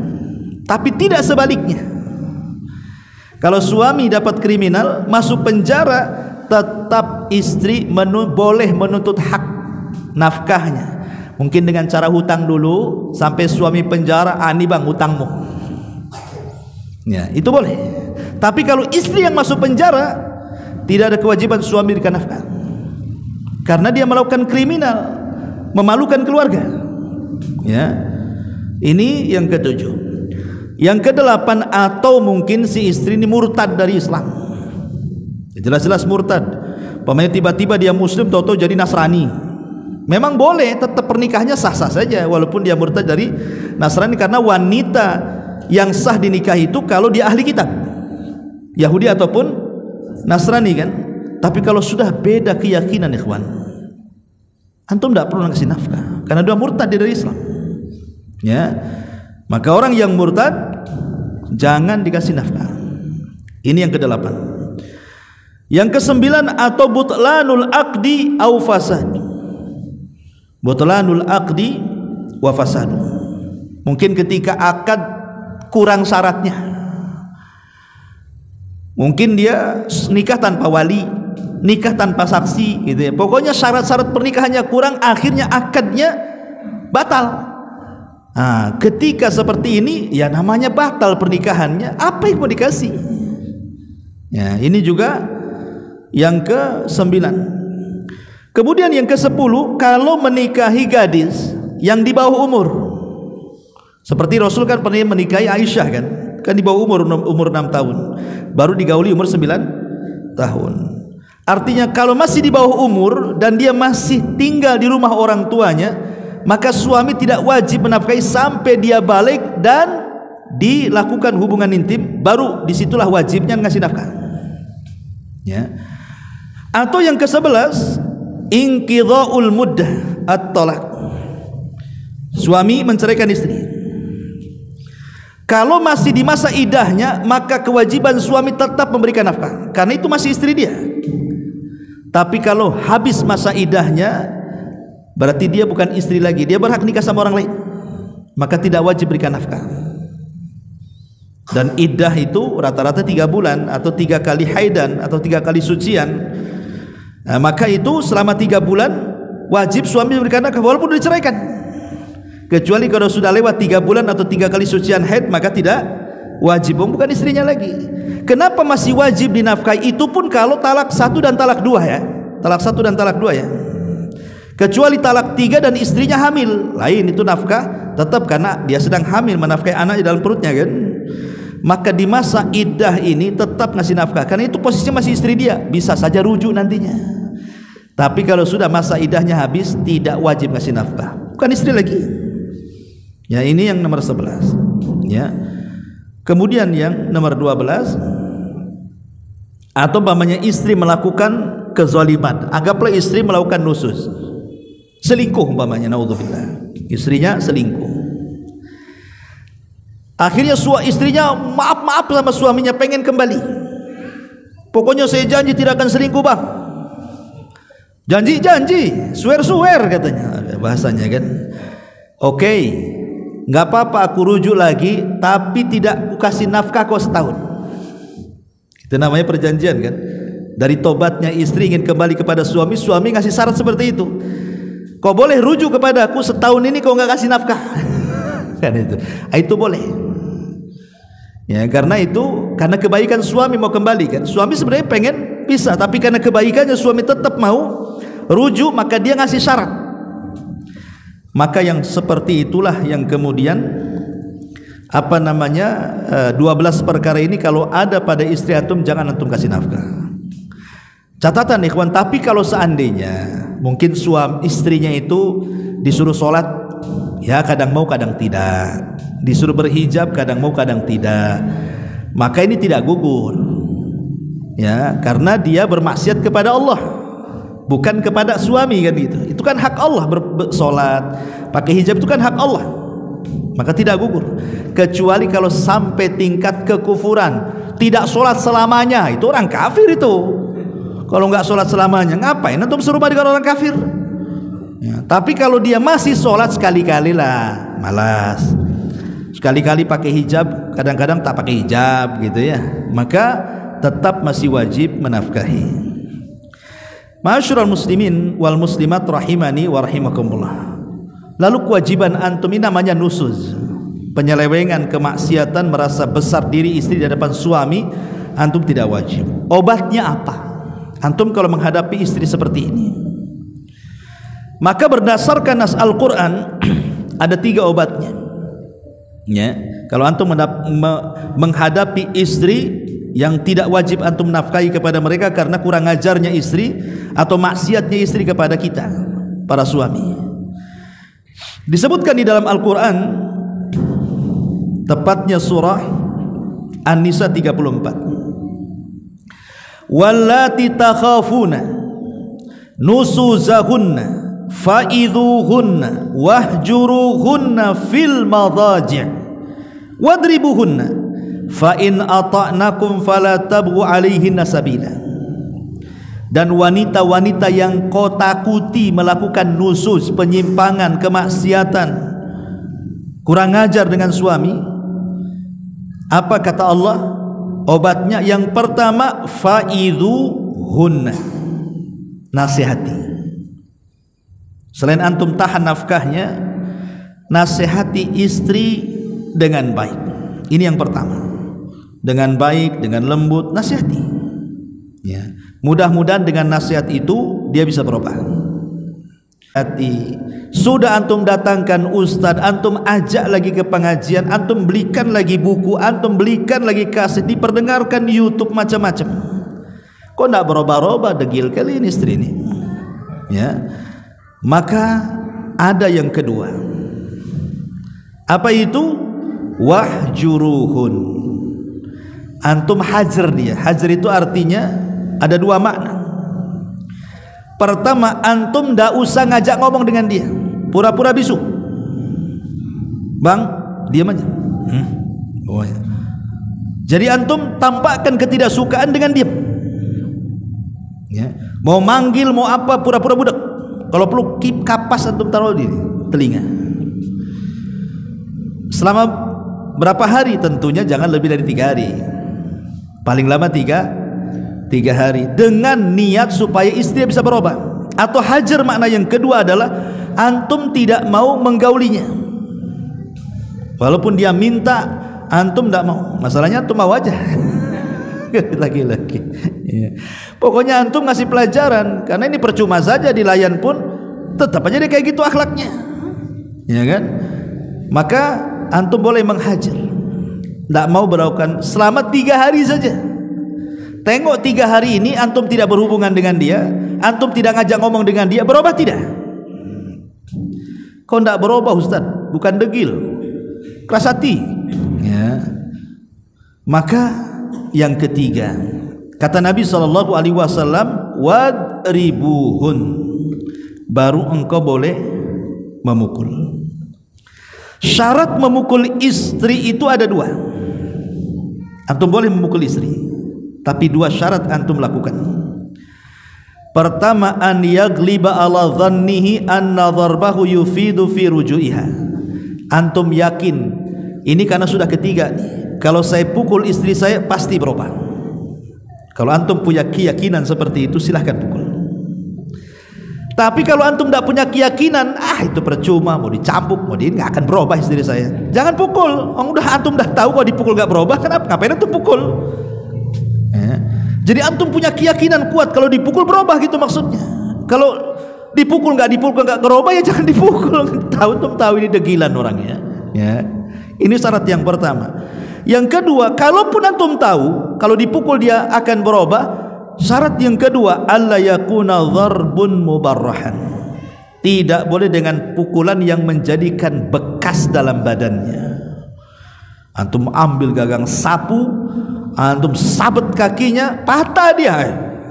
Tapi tidak sebaliknya. Kalau suami dapat kriminal masuk penjara, tetap istri boleh menuntut hak nafkahnya. Mungkin dengan cara hutang dulu sampai suami penjara, ini bang hutangmu. Ya, itu boleh. Tapi kalau istri yang masuk penjara, tidak ada kewajiban suami berikan nafkah, karena dia melakukan kriminal, memalukan keluarga. Ya, ini yang ke-7. Yang ke-8, atau mungkin si istri ini murtad dari Islam. Jelas-jelas murtad. Pemain tiba-tiba dia muslim, tahu-tahu jadi Nasrani. Memang boleh, tetap pernikahannya sah-sah saja walaupun dia murtad dari Nasrani, karena wanita yang sah dinikahi itu kalau dia ahli kitab, Yahudi ataupun Nasrani kan. Tapi kalau sudah beda keyakinan, ikhwan, antum tidak perlu ngasih nafkah karena dia murtad dari Islam. Ya, maka orang yang murtad jangan dikasih nafkah. Ini yang ke-8. Yang ke-9, atau butlanul aqdi au fasad. Butlanul aqdi wa fasad. Mungkin ketika akad kurang syaratnya. Mungkin dia nikah tanpa wali, nikah tanpa saksi gitu ya. Pokoknya syarat-syarat pernikahannya kurang, akhirnya akadnya batal. Ketika seperti ini, ya namanya batal pernikahannya. Apa yang mau dikasih? Ya, ini juga yang ke-9. Kemudian yang ke-10, kalau menikahi gadis yang di bawah umur. Seperti Rasul kan pernah menikahi Aisyah kan di bawah umur 6 tahun. Baru digauli umur 9 tahun. Artinya kalau masih di bawah umur dan dia masih tinggal di rumah orang tuanya, maka suami tidak wajib menafkahi sampai dia balik dan dilakukan hubungan intim, baru disitulah wajibnya ngasih nafkah. Ya. Atau yang ke-11, inqidha'ul muddah at-talaq. Suami menceraikan istri. Kalau masih di masa idahnya, maka kewajiban suami tetap memberikan nafkah, karena itu masih istri dia. Tapi kalau habis masa idahnya, berarti dia bukan istri lagi, dia berhak nikah sama orang lain, maka tidak wajib berikan nafkah. Dan iddah itu rata-rata 3 bulan atau 3 kali haidan atau 3 kali sucian. Maka itu selama 3 bulan wajib suami memberikan nafkah walaupun diceraikan. Kecuali kalau sudah lewat 3 bulan atau 3 kali sucian haid, maka tidak wajib, bukan istrinya lagi. Kenapa masih wajib dinafkahi? Itu pun kalau talak 1 dan talak 2 ya. Talak 1 dan talak 2 ya. Kecuali talak 3 dan istrinya hamil, lain itu nafkah tetap, karena dia sedang hamil menafkahi anak di dalam perutnya kan. Maka di masa iddah ini tetap ngasih nafkah, karena itu posisinya masih istri dia, bisa saja rujuk nantinya. Tapi kalau sudah masa iddahnya habis, tidak wajib ngasih nafkah, bukan istri lagi. Ya, ini yang nomor 11. Ya. Kemudian yang nomor 12, atau umpamanya istri melakukan kezaliman, anggaplah istri melakukan nusus, selingkuh umpamanya, naudzubillah, istrinya selingkuh. Akhirnya istrinya maaf sama suaminya, pengen kembali. Pokoknya saya janji tidak akan selingkuh bang. Janji, swear katanya bahasanya kan. Oke, nggak apa-apa, aku rujuk lagi, tapi tidak aku kasih nafkah kau setahun. Itu namanya perjanjian kan. Dari tobatnya istri ingin kembali kepada suami, suami ngasih syarat seperti itu. Kau boleh rujuk kepada aku setahun ini, kau nggak kasih nafkah. Kan itu boleh. Ya, karena kebaikan suami mau kembali kan. Suami sebenarnya pengen pisah, tapi karena kebaikannya suami tetap mau rujuk, maka dia ngasih syarat. Maka yang seperti itulah yang kemudian 12 perkara ini kalau ada pada istri antum, jangan antum kasih nafkah. Catatan ikhwan, tapi kalau seandainya mungkin istrinya itu disuruh sholat, ya kadang mau kadang tidak, disuruh berhijab kadang mau kadang tidak, maka ini tidak gugur. Ya, karena dia bermaksiat kepada Allah, bukan kepada suami kan gitu. Itu kan hak Allah, bersolat, pakai hijab itu kan hak Allah, maka tidak gugur. Kecuali kalau sampai tingkat kekufuran, tidak sholat selamanya, itu orang kafir itu. Kalau nggak sholat selamanya, ngapain antum serupa dengan orang kafir? Ya, tapi kalau dia masih sholat sekali-kali lah, malas. Sekali-kali pakai hijab, kadang-kadang tak pakai hijab gitu ya, maka tetap masih wajib menafkahi. Ma'asyiral muslimin wal muslimat rahimani wa rahimakumullah. Lalu kewajiban antum ini namanya nusuz, penyelewengan, kemaksiatan, merasa besar diri istri di hadapan suami, antum tidak wajib. Obatnya apa? Antum kalau menghadapi istri seperti ini, maka berdasarkan nas Al-Quran ada 3 obatnya. Ya, kalau antum menghadapi istri yang tidak wajib antum nafkahi kepada mereka karena kurang ajarnya istri atau maksiatnya istri kepada kita para suami, disebutkan di dalam Al-Quran, tepatnya surah An-Nisa 34. Wallati takhafuna nusuzahunna fa'idhuhunna wahjuruhunna fil madhaji' wadribuhunna fa in ata'nakum fala tabghu 'alaihinna sabila. Dan wanita-wanita yang kau takuti melakukan nusuz, penyimpangan, kemaksiatan, kurang ajar dengan suami, apa kata Allah? Obatnya yang pertama, fa'idhuhunna, nasihati. Selain antum tahan nafkahnya, nasihati istri dengan baik. Ini yang pertama. Dengan baik, dengan lembut, nasihati. Ya. Mudah-mudahan dengan nasihat itu dia bisa berubah. Sudah antum datangkan ustaz, antum ajak lagi ke pengajian, antum belikan lagi buku, antum belikan lagi kaset, diperdengarkan di YouTube macam-macam. Kok enggak berubah-ubah, degil kali ini istri ini. Ya. Maka ada yang kedua. Apa itu? Wahjuruhun. Antum hajar dia. Hajar itu artinya ada dua makna. Pertama, antum ndak usah ngajak ngomong dengan dia, pura-pura bisu. Bang, diam aja. Oh ya. Jadi antum tampakkan ketidaksukaan dengan diam. Ya. Mau manggil, mau apa, pura-pura budak. Kalau perlu kapas antum taruh di telinga. Selama berapa hari? Tentunya jangan lebih dari 3 hari. Paling lama 3 hari, dengan niat supaya istri bisa berubah. Atau hajar makna yang kedua adalah antum tidak mau menggaulinya, walaupun dia minta, antum tidak mau. Masalahnya antum mau aja. Lagi-lagi ya. Pokoknya antum ngasih pelajaran, karena ini percuma saja dilayan pun tetap aja dia kayak gitu akhlaknya, ya kan? Maka antum boleh menghajar, tidak mau berlakukan selama 3 hari saja. Tengok 3 hari ini antum tidak berhubungan dengan dia, antum tidak ngajak ngomong dengan dia, berubah tidak? Kok tidak berubah Ustaz? Bukan degil, keras hati ya. Maka yang ketiga, kata Nabi SAW, wadribuhun, baru engkau boleh memukul. Syarat memukul istri itu ada 2. Antum boleh memukul istri, tapi 2 syarat antum lakukan. Pertama, an yagliba ala dhannihi anna dharbahu yufidu fi ruju'iha. Antum yakin, ini karena sudah ketiga nih, kalau saya pukul istri saya pasti berubah. Kalau antum punya keyakinan seperti itu, silahkan pukul. Tapi kalau antum tidak punya keyakinan, itu percuma, mau dicampuk, mau nggak akan berubah istri saya. Jangan pukul. Antum dah tahu kalau dipukul nggak berubah, kenapa? Ngapain antum pukul? Ya. Jadi antum punya keyakinan kuat kalau dipukul berubah, gitu maksudnya. Kalau dipukul nggak berubah, ya jangan dipukul. Antum tahu ini degilan orangnya. Ya. Ini syarat yang pertama. Yang kedua, kalaupun antum tahu kalau dipukul dia akan berubah, syarat yang kedua, alla yakuna dharbun mubarrahan. Tidak boleh dengan pukulan yang menjadikan bekas dalam badannya. Antum ambil gagang sapu, antum sabet kakinya, patah dia.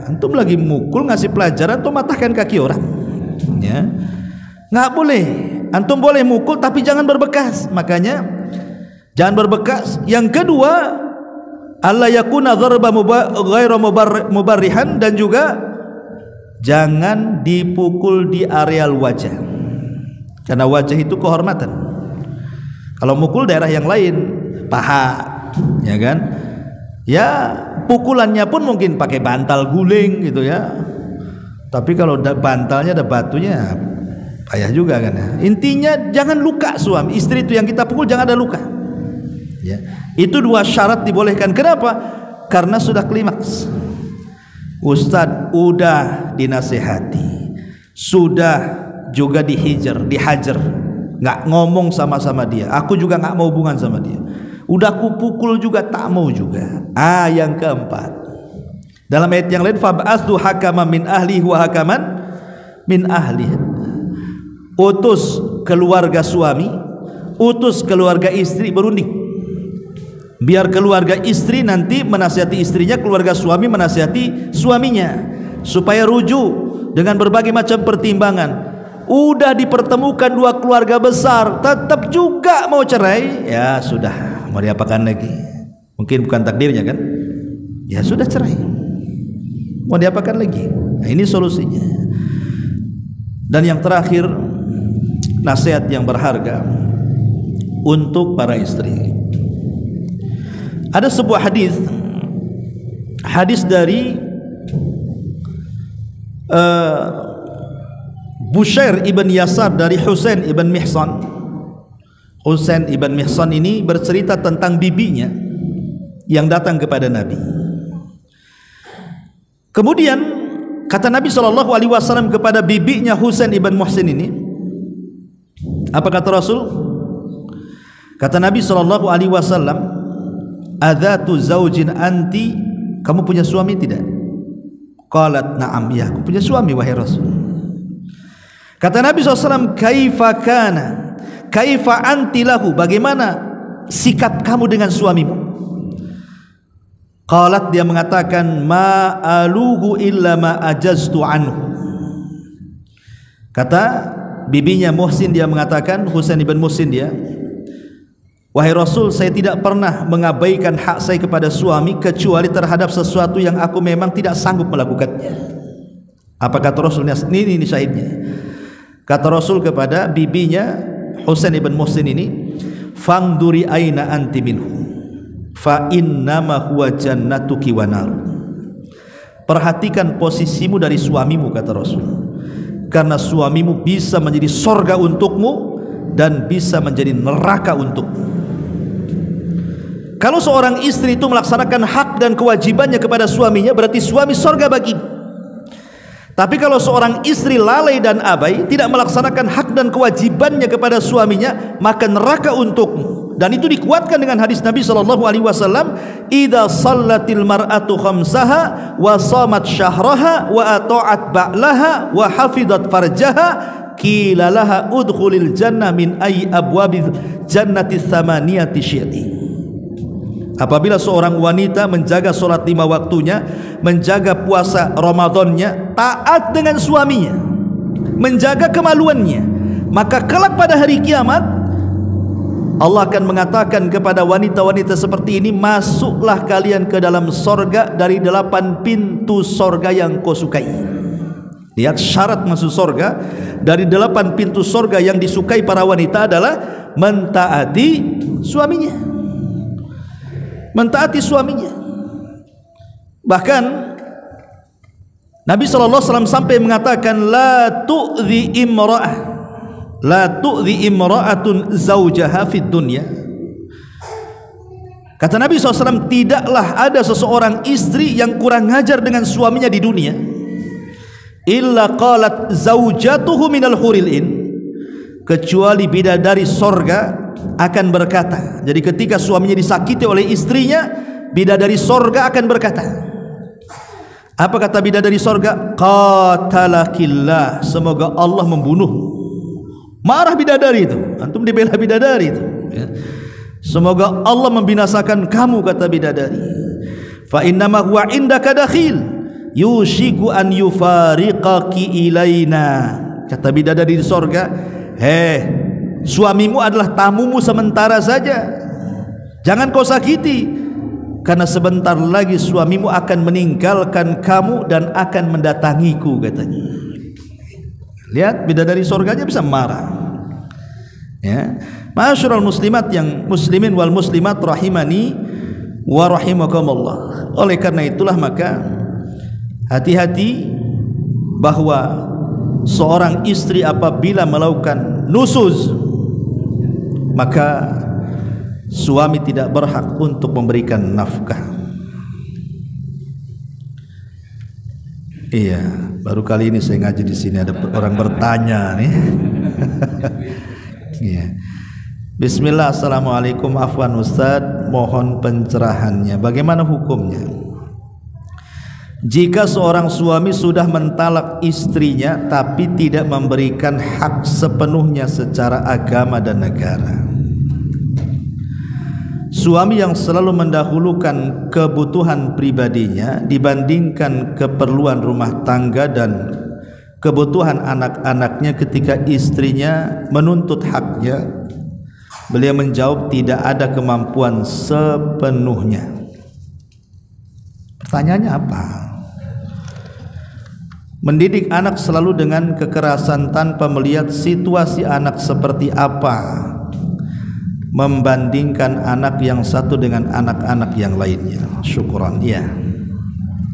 Antum lagi mukul, ngasih pelajaran, antum matahkan kaki orang. Ya. Nggak boleh. Antum boleh mukul tapi jangan berbekas. Makanya jangan berbekas. Yang kedua, alla yakuna dharba ghairu mubarrihan, dan juga jangan dipukul di areal wajah, karena wajah itu kehormatan. Kalau mukul daerah yang lain, paha, ya kan? Ya, pukulannya pun mungkin pakai bantal guling gitu ya. Tapi kalau bantalnya ada batunya, payah juga kan ya. Intinya jangan luka suami istri itu yang kita pukul, jangan ada luka. Ya. Itu 2 syarat dibolehkan. Kenapa? Karena sudah klimaks. Ustadz udah dinasehati, sudah juga dihajar, nggak ngomong sama dia. Aku juga nggak mau hubungan sama dia. Udah aku pukul juga tak mau juga. Yang keempat, dalam ayat yang lain, fab'athu hakaman min ahlihi wa hakaman min ahlihi. Utus keluarga suami, utus keluarga istri berunding. Biar keluarga istri nanti menasihati istrinya, keluarga suami menasihati suaminya, supaya rujuk dengan berbagai macam pertimbangan. Udah dipertemukan 2 keluarga besar, tetap juga mau cerai, ya sudah, mau diapakan lagi? Mungkin bukan takdirnya kan? Ya sudah cerai, mau diapakan lagi? Nah, ini solusinya. Dan yang terakhir, nasihat yang berharga untuk para istri. Ada sebuah hadis dari Bushair ibn Yasar dari Husain ibn Mihsan. Husain ibn Mihsan ini bercerita tentang bibinya yang datang kepada Nabi. Kemudian kata Nabi SAW kepada bibinya Husain ibn Muhsin ini, apa kata Rasul? Kata Nabi SAW, adzatu zaujin anti, kamu punya suami tidak? Qalat na'am, ya aku punya suami wahai Rasul. Kata Nabi SAW, kaifa kana, kaifa anti lahu, bagaimana sikap kamu dengan suamimu? Qalat, dia mengatakan, ma aluhu illa ma ajaztu anhu. Kata bibinya Muhsin, dia mengatakan, Husain ibn Muhsin dia, wahai Rasul, saya tidak pernah mengabaikan hak saya kepada suami kecuali terhadap sesuatu yang aku memang tidak sanggup melakukannya. Apa kata Rasul? Ini syahidnya. Kata Rasul kepada bibinya Husain ibn Muhsin ini, fangduri aina anti minhu fa innama huwa jannatuki wa nar. Perhatikan posisimu dari suamimu, kata Rasul, karena suamimu bisa menjadi sorga untukmu dan bisa menjadi neraka untukmu. Kalau seorang istri itu melaksanakan hak dan kewajibannya kepada suaminya, berarti suami sorga baginya. Tapi kalau seorang istri lalai dan abai, tidak melaksanakan hak dan kewajibannya kepada suaminya, maka neraka untukmu. Dan itu dikuatkan dengan hadis Nabi SAW, idza sallatil mar'atu khamsaha wa shamat syahraha wa ata'at ba'laha wa hafidat farjaha qila laha udkhulil jannah min ayyi abwabil jannati tsamaniyati syi'ti. Apabila seorang wanita menjaga sholat 5 waktunya, menjaga puasa Ramadannya, taat dengan suaminya, menjaga kemaluannya, maka kelak pada hari kiamat Allah akan mengatakan kepada wanita-wanita seperti ini, masuklah kalian ke dalam sorga dari 8 pintu sorga yang kau sukai. Lihat syarat masuk sorga, dari 8 pintu sorga yang disukai para wanita adalah mentaati suaminya, mentaati suaminya. Bahkan Nabi SAW sampai mengatakan, la tu'zi imra'ah, la tu'zi imra'atun zawjaha fid dunya. Kata Nabi SAW, tidaklah ada seseorang istri yang kurang ngajar dengan suaminya di dunia, illa qalat zawjatuhu minal huril in, kecuali bidadari sorga akan berkata. Jadi ketika suaminya disakiti oleh istrinya, bidadari sorga akan berkata, apa kata bidadari sorga? Qatalakillah, semoga Allah membunuhmu. Marah bidadari itu, antum dibela bidadari itu, ya. Semoga Allah membinasakan kamu, kata bidadari. Fa innama huwa indaka dakhil yushiku an yufariqaki ilaina. Kata bidadari di sorga, suamimu adalah tamumu sementara saja, jangan kau sakiti, karena sebentar lagi suamimu akan meninggalkan kamu dan akan mendatangiku, katanya. Lihat, bidadari sorganya bisa marah, ya. Ma'asyiral muslimat yang muslimin wal muslimat rahimani wa rahimakumullah. Oleh karena itulah maka hati-hati bahwa seorang istri apabila melakukan nusuz, maka suami tidak berhak untuk memberikan nafkah. Iya, baru kali ini saya ngaji di sini ada orang bertanya nih. Iya. Bismillah, assalamualaikum, afwan Ustaz, mohon pencerahannya. Bagaimana hukumnya jika seorang suami sudah mentalak istrinya tapi tidak memberikan hak sepenuhnya secara agama dan negara? Suami yang selalu mendahulukan kebutuhan pribadinya dibandingkan keperluan rumah tangga dan kebutuhan anak-anaknya ketika istrinya menuntut haknya, beliau menjawab tidak ada kemampuan sepenuhnya. Pertanyaannya apa? Mendidik anak selalu dengan kekerasan tanpa melihat situasi anak seperti apa, membandingkan anak yang satu dengan anak-anak yang lainnya. Syukuran. Ya.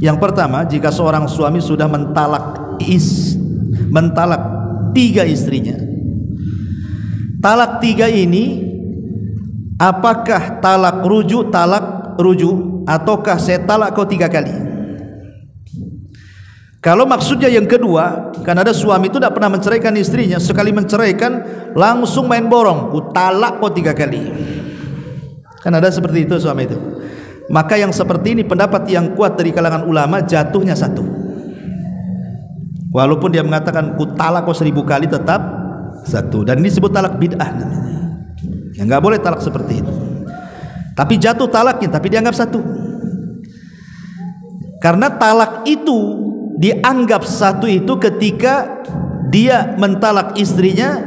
Yang pertama, jika seorang suami sudah mentalak 3 istrinya, talak 3 ini apakah talak rujuk ataukah saya talak kau 3 kali? Kalau maksudnya yang kedua, kan ada suami itu tidak pernah menceraikan istrinya, sekali menceraikan langsung main borong, ku talak kau 3 kali. Kan ada seperti itu suami itu. Maka yang seperti ini pendapat yang kuat dari kalangan ulama, jatuhnya 1. Walaupun dia mengatakan ku talak kau 1000 kali, tetap 1. Dan ini disebut talak bid'ah namanya. Ya nggak boleh talak seperti itu. Tapi jatuh talaknya, tapi dianggap 1. Karena talak itu dianggap 1 itu ketika dia mentalak istrinya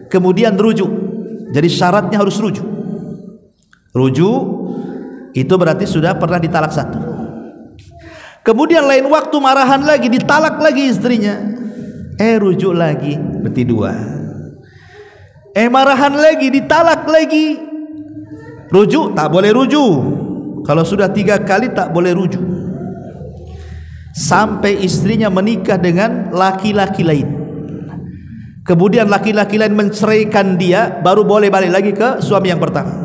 kemudian rujuk. Jadi syaratnya harus rujuk. Rujuk itu berarti sudah pernah ditalak 1. Kemudian lain waktu marahan lagi, ditalak lagi istrinya, rujuk lagi, berarti 2. Marahan lagi, ditalak lagi, rujuk, tak boleh rujuk. Kalau sudah 3 kali tak boleh rujuk sampai istrinya menikah dengan laki-laki lain. Kemudian laki-laki lain menceraikan dia, baru boleh balik lagi ke suami yang pertama.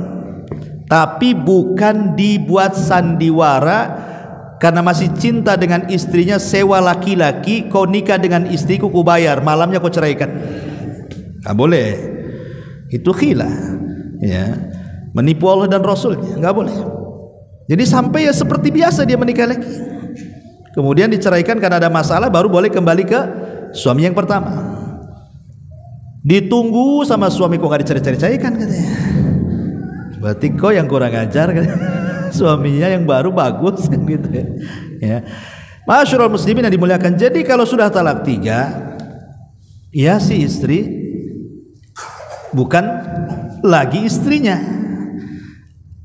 Tapi bukan dibuat sandiwara karena masih cinta dengan istrinya, sewa laki-laki, kau nikah dengan istriku, ku bayar, malamnya kau ceraikan. Nggak boleh. Itu khilah, ya, menipu Allah dan Rasulnya, nggak boleh. Jadi sampai ya seperti biasa dia menikah lagi. Kemudian diceraikan karena ada masalah, baru boleh kembali ke suami yang pertama. Ditunggu sama suami, kok gak dicerai-ceraikan katanya. Berarti kau yang kurang ajar kan? Suaminya yang baru bagus kan gitu ya. Ya. Masyarul muslimin yang dimuliakan. Jadi kalau sudah talak 3, ya si istri bukan lagi istrinya.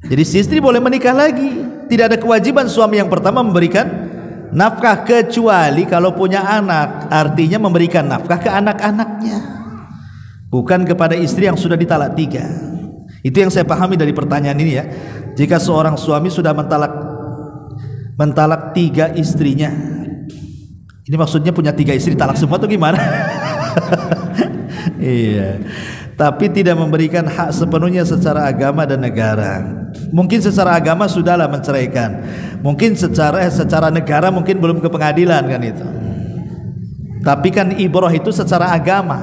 Jadi si istri boleh menikah lagi. Tidak ada kewajiban suami yang pertama memberikan nafkah, kecuali kalau punya anak, artinya memberikan nafkah ke anak-anaknya, bukan kepada istri yang sudah ditalak 3. Itu yang saya pahami dari pertanyaan ini ya. Jika seorang suami sudah mentalak 3 istrinya, ini maksudnya punya 3 istri, talak semua atau gimana? Iya. Tapi tidak memberikan hak sepenuhnya secara agama dan negara. Mungkin secara agama sudahlah menceraikan, mungkin secara negara mungkin belum ke pengadilan kan itu. Tapi kan ibrah itu secara agama,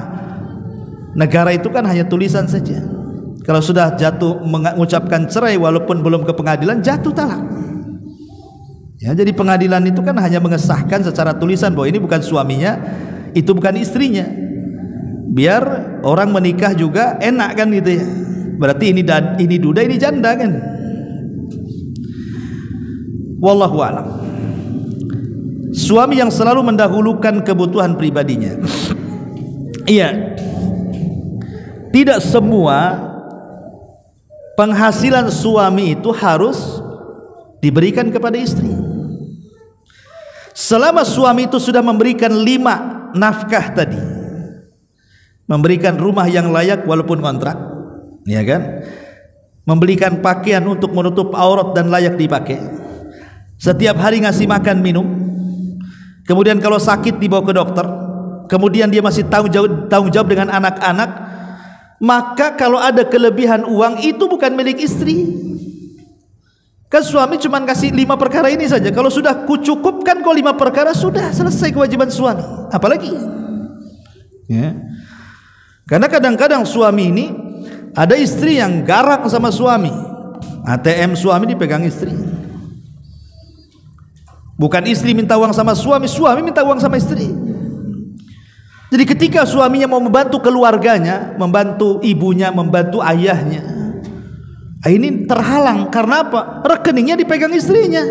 negara itu kan hanya tulisan saja. Kalau sudah jatuh mengucapkan cerai walaupun belum ke pengadilan, jatuh talak. Ya, jadi pengadilan itu kan hanya mengesahkan secara tulisan bahwa ini bukan suaminya, itu bukan istrinya. Biar orang menikah juga enak kan gitu ya. Berarti ini duda, ini janda kan. Wallahu a'lam. Suami yang selalu mendahulukan kebutuhan pribadinya. Iya. Tidak semua penghasilan suami itu harus diberikan kepada istri. Selama suami itu sudah memberikan 5 nafkah tadi, memberikan rumah yang layak walaupun kontrak, ya kan, membelikan pakaian untuk menutup aurat dan layak dipakai, setiap hari ngasih makan minum, kemudian kalau sakit dibawa ke dokter, kemudian dia masih tanggung jawab dengan anak-anak, maka kalau ada kelebihan uang itu bukan milik istri. Kan suami cuma kasih 5 perkara ini saja. Kalau sudah kucukupkan kau 5 perkara, sudah selesai kewajiban suami. Apalagi ya. Karena kadang-kadang suami ini ada istri yang garang sama suami, ATM suami dipegang istri. Bukan istri minta uang sama suami, suami minta uang sama istri. Jadi ketika suaminya mau membantu keluarganya, membantu ibunya, membantu ayahnya, ini terhalang. Karena apa? Rekeningnya dipegang istrinya.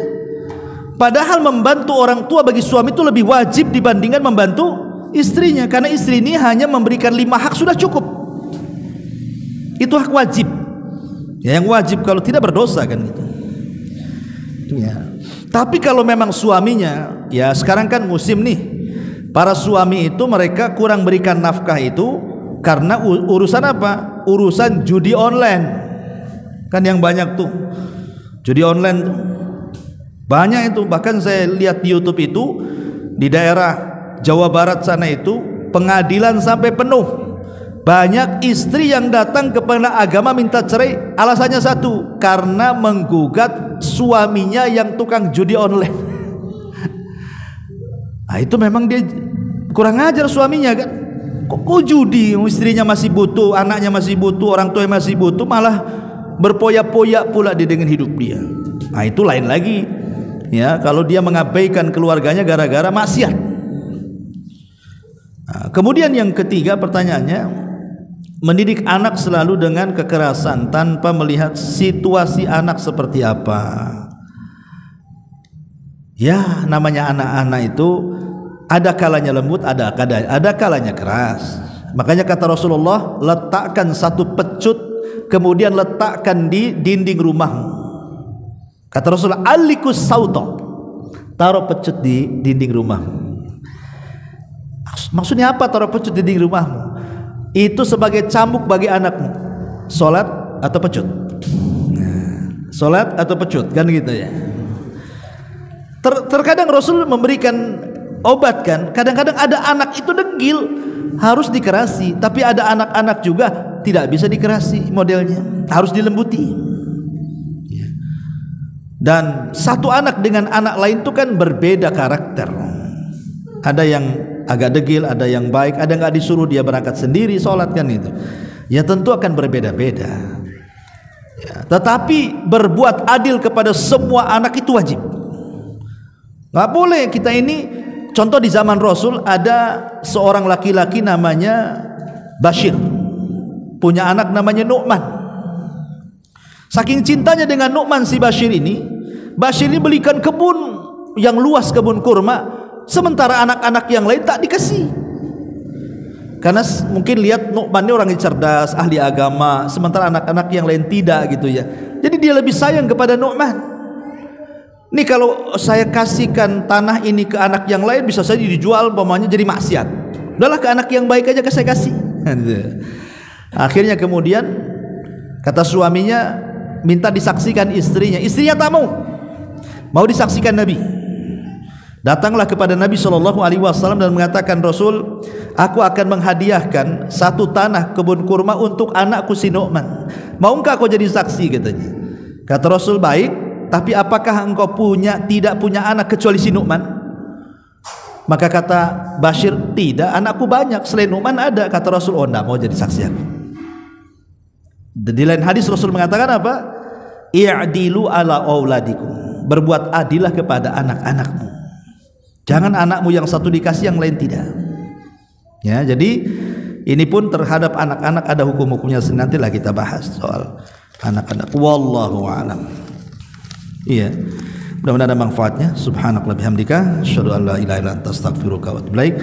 Padahal membantu orang tua bagi suami itu lebih wajib dibandingkan membantu istrinya, karena istri ini hanya memberikan 5 hak sudah cukup. Itu hak wajib ya, yang wajib kalau tidak berdosa kan gitu ya. Tapi kalau memang suaminya, ya sekarang kan musim nih, para suami itu mereka kurang berikan nafkah itu karena urusan apa? Urusan judi online kan, yang banyak tuh judi online tuh banyak itu. Bahkan saya lihat di YouTube itu di daerah Jawa Barat sana itu pengadilan sampai penuh, banyak istri yang datang kepada agama minta cerai alasannya satu, karena menggugat suaminya yang tukang judi online. Nah, itu memang dia kurang ajar suaminya kan. Kok judi, istrinya masih butuh, anaknya masih butuh, orang tuanya masih butuh, malah berpoyak-poyak pula dia dengan hidup dia. Nah, itu lain lagi ya, kalau dia mengabaikan keluarganya gara-gara maksiat. Nah, kemudian yang ketiga pertanyaannya, mendidik anak selalu dengan kekerasan tanpa melihat situasi anak seperti apa. Ya, namanya anak-anak itu ada kalanya lembut, ada kalanya keras. Makanya kata Rasulullah, letakkan satu pecut, kemudian letakkan di dinding rumahmu. Kata Rasulullah, alikus sauto, taruh pecut di dinding rumahmu. Maksudnya apa taruh pecut di dinding rumahmu? Itu sebagai cambuk bagi anakmu. Solat atau pecut? Solat atau pecut, kan gitu ya. Terkadang Rasul memberikan obat kan. Kadang-kadang ada anak itu degil, harus dikerasi. Tapi ada anak-anak juga tidak bisa dikerasi modelnya, harus dilembuti. Dan satu anak dengan anak lain itu kan berbeda karakter. Ada yang agak degil, ada yang baik, ada nggak disuruh dia berangkat sendiri sholat kan itu. Ya tentu akan berbeda-beda. Ya, tetapi berbuat adil kepada semua anak itu wajib. Nggak boleh kita ini. Contoh di zaman Rasul ada seorang laki-laki namanya Bashir, punya anak namanya Nu'man. Saking cintanya dengan Nu'man si Bashir ini belikan kebun yang luas, kebun kurma, sementara anak-anak yang lain tak dikasih. Karena mungkin lihat Nu'man ini orang yang cerdas, ahli agama, sementara anak-anak yang lain tidak gitu ya. Jadi dia lebih sayang kepada Nu'man. Nih kalau saya kasihkan tanah ini ke anak yang lain, bisa saja dijual umpamanya jadi maksiat. Udahlah ke anak yang baik aja saya kasih. Akhirnya kemudian kata suaminya minta disaksikan istrinya. Istrinya tak mau disaksikan Nabi. Datanglah kepada Nabi SAW dan mengatakan, Rasul, aku akan menghadiahkan satu tanah kebun kurma untuk anakku si Nu'man. Maukah kau jadi saksi, katanya. Kata Rasul, baik. Tapi apakah engkau tidak punya anak kecuali si Nu'man? Maka kata Bashir, tidak, anakku banyak, selain Nu'man ada. Kata Rasul, oh enggak mau jadi saksi aku. Di lain hadis Rasul mengatakan apa? I'dilu ala auladikum, berbuat adilah kepada anak-anakmu. Jangan anakmu yang satu dikasih, yang lain tidak. Ya, jadi ini pun terhadap anak-anak ada hukum-hukumnya. Nantilah kita bahas soal anak-anak. Wallahu a'lam. Iya, mudah-mudahan ada manfaatnya. Subhanallah bihamdika, asyhadu an la ilaha illa anta, astaghfiruka wa atubu ilaik.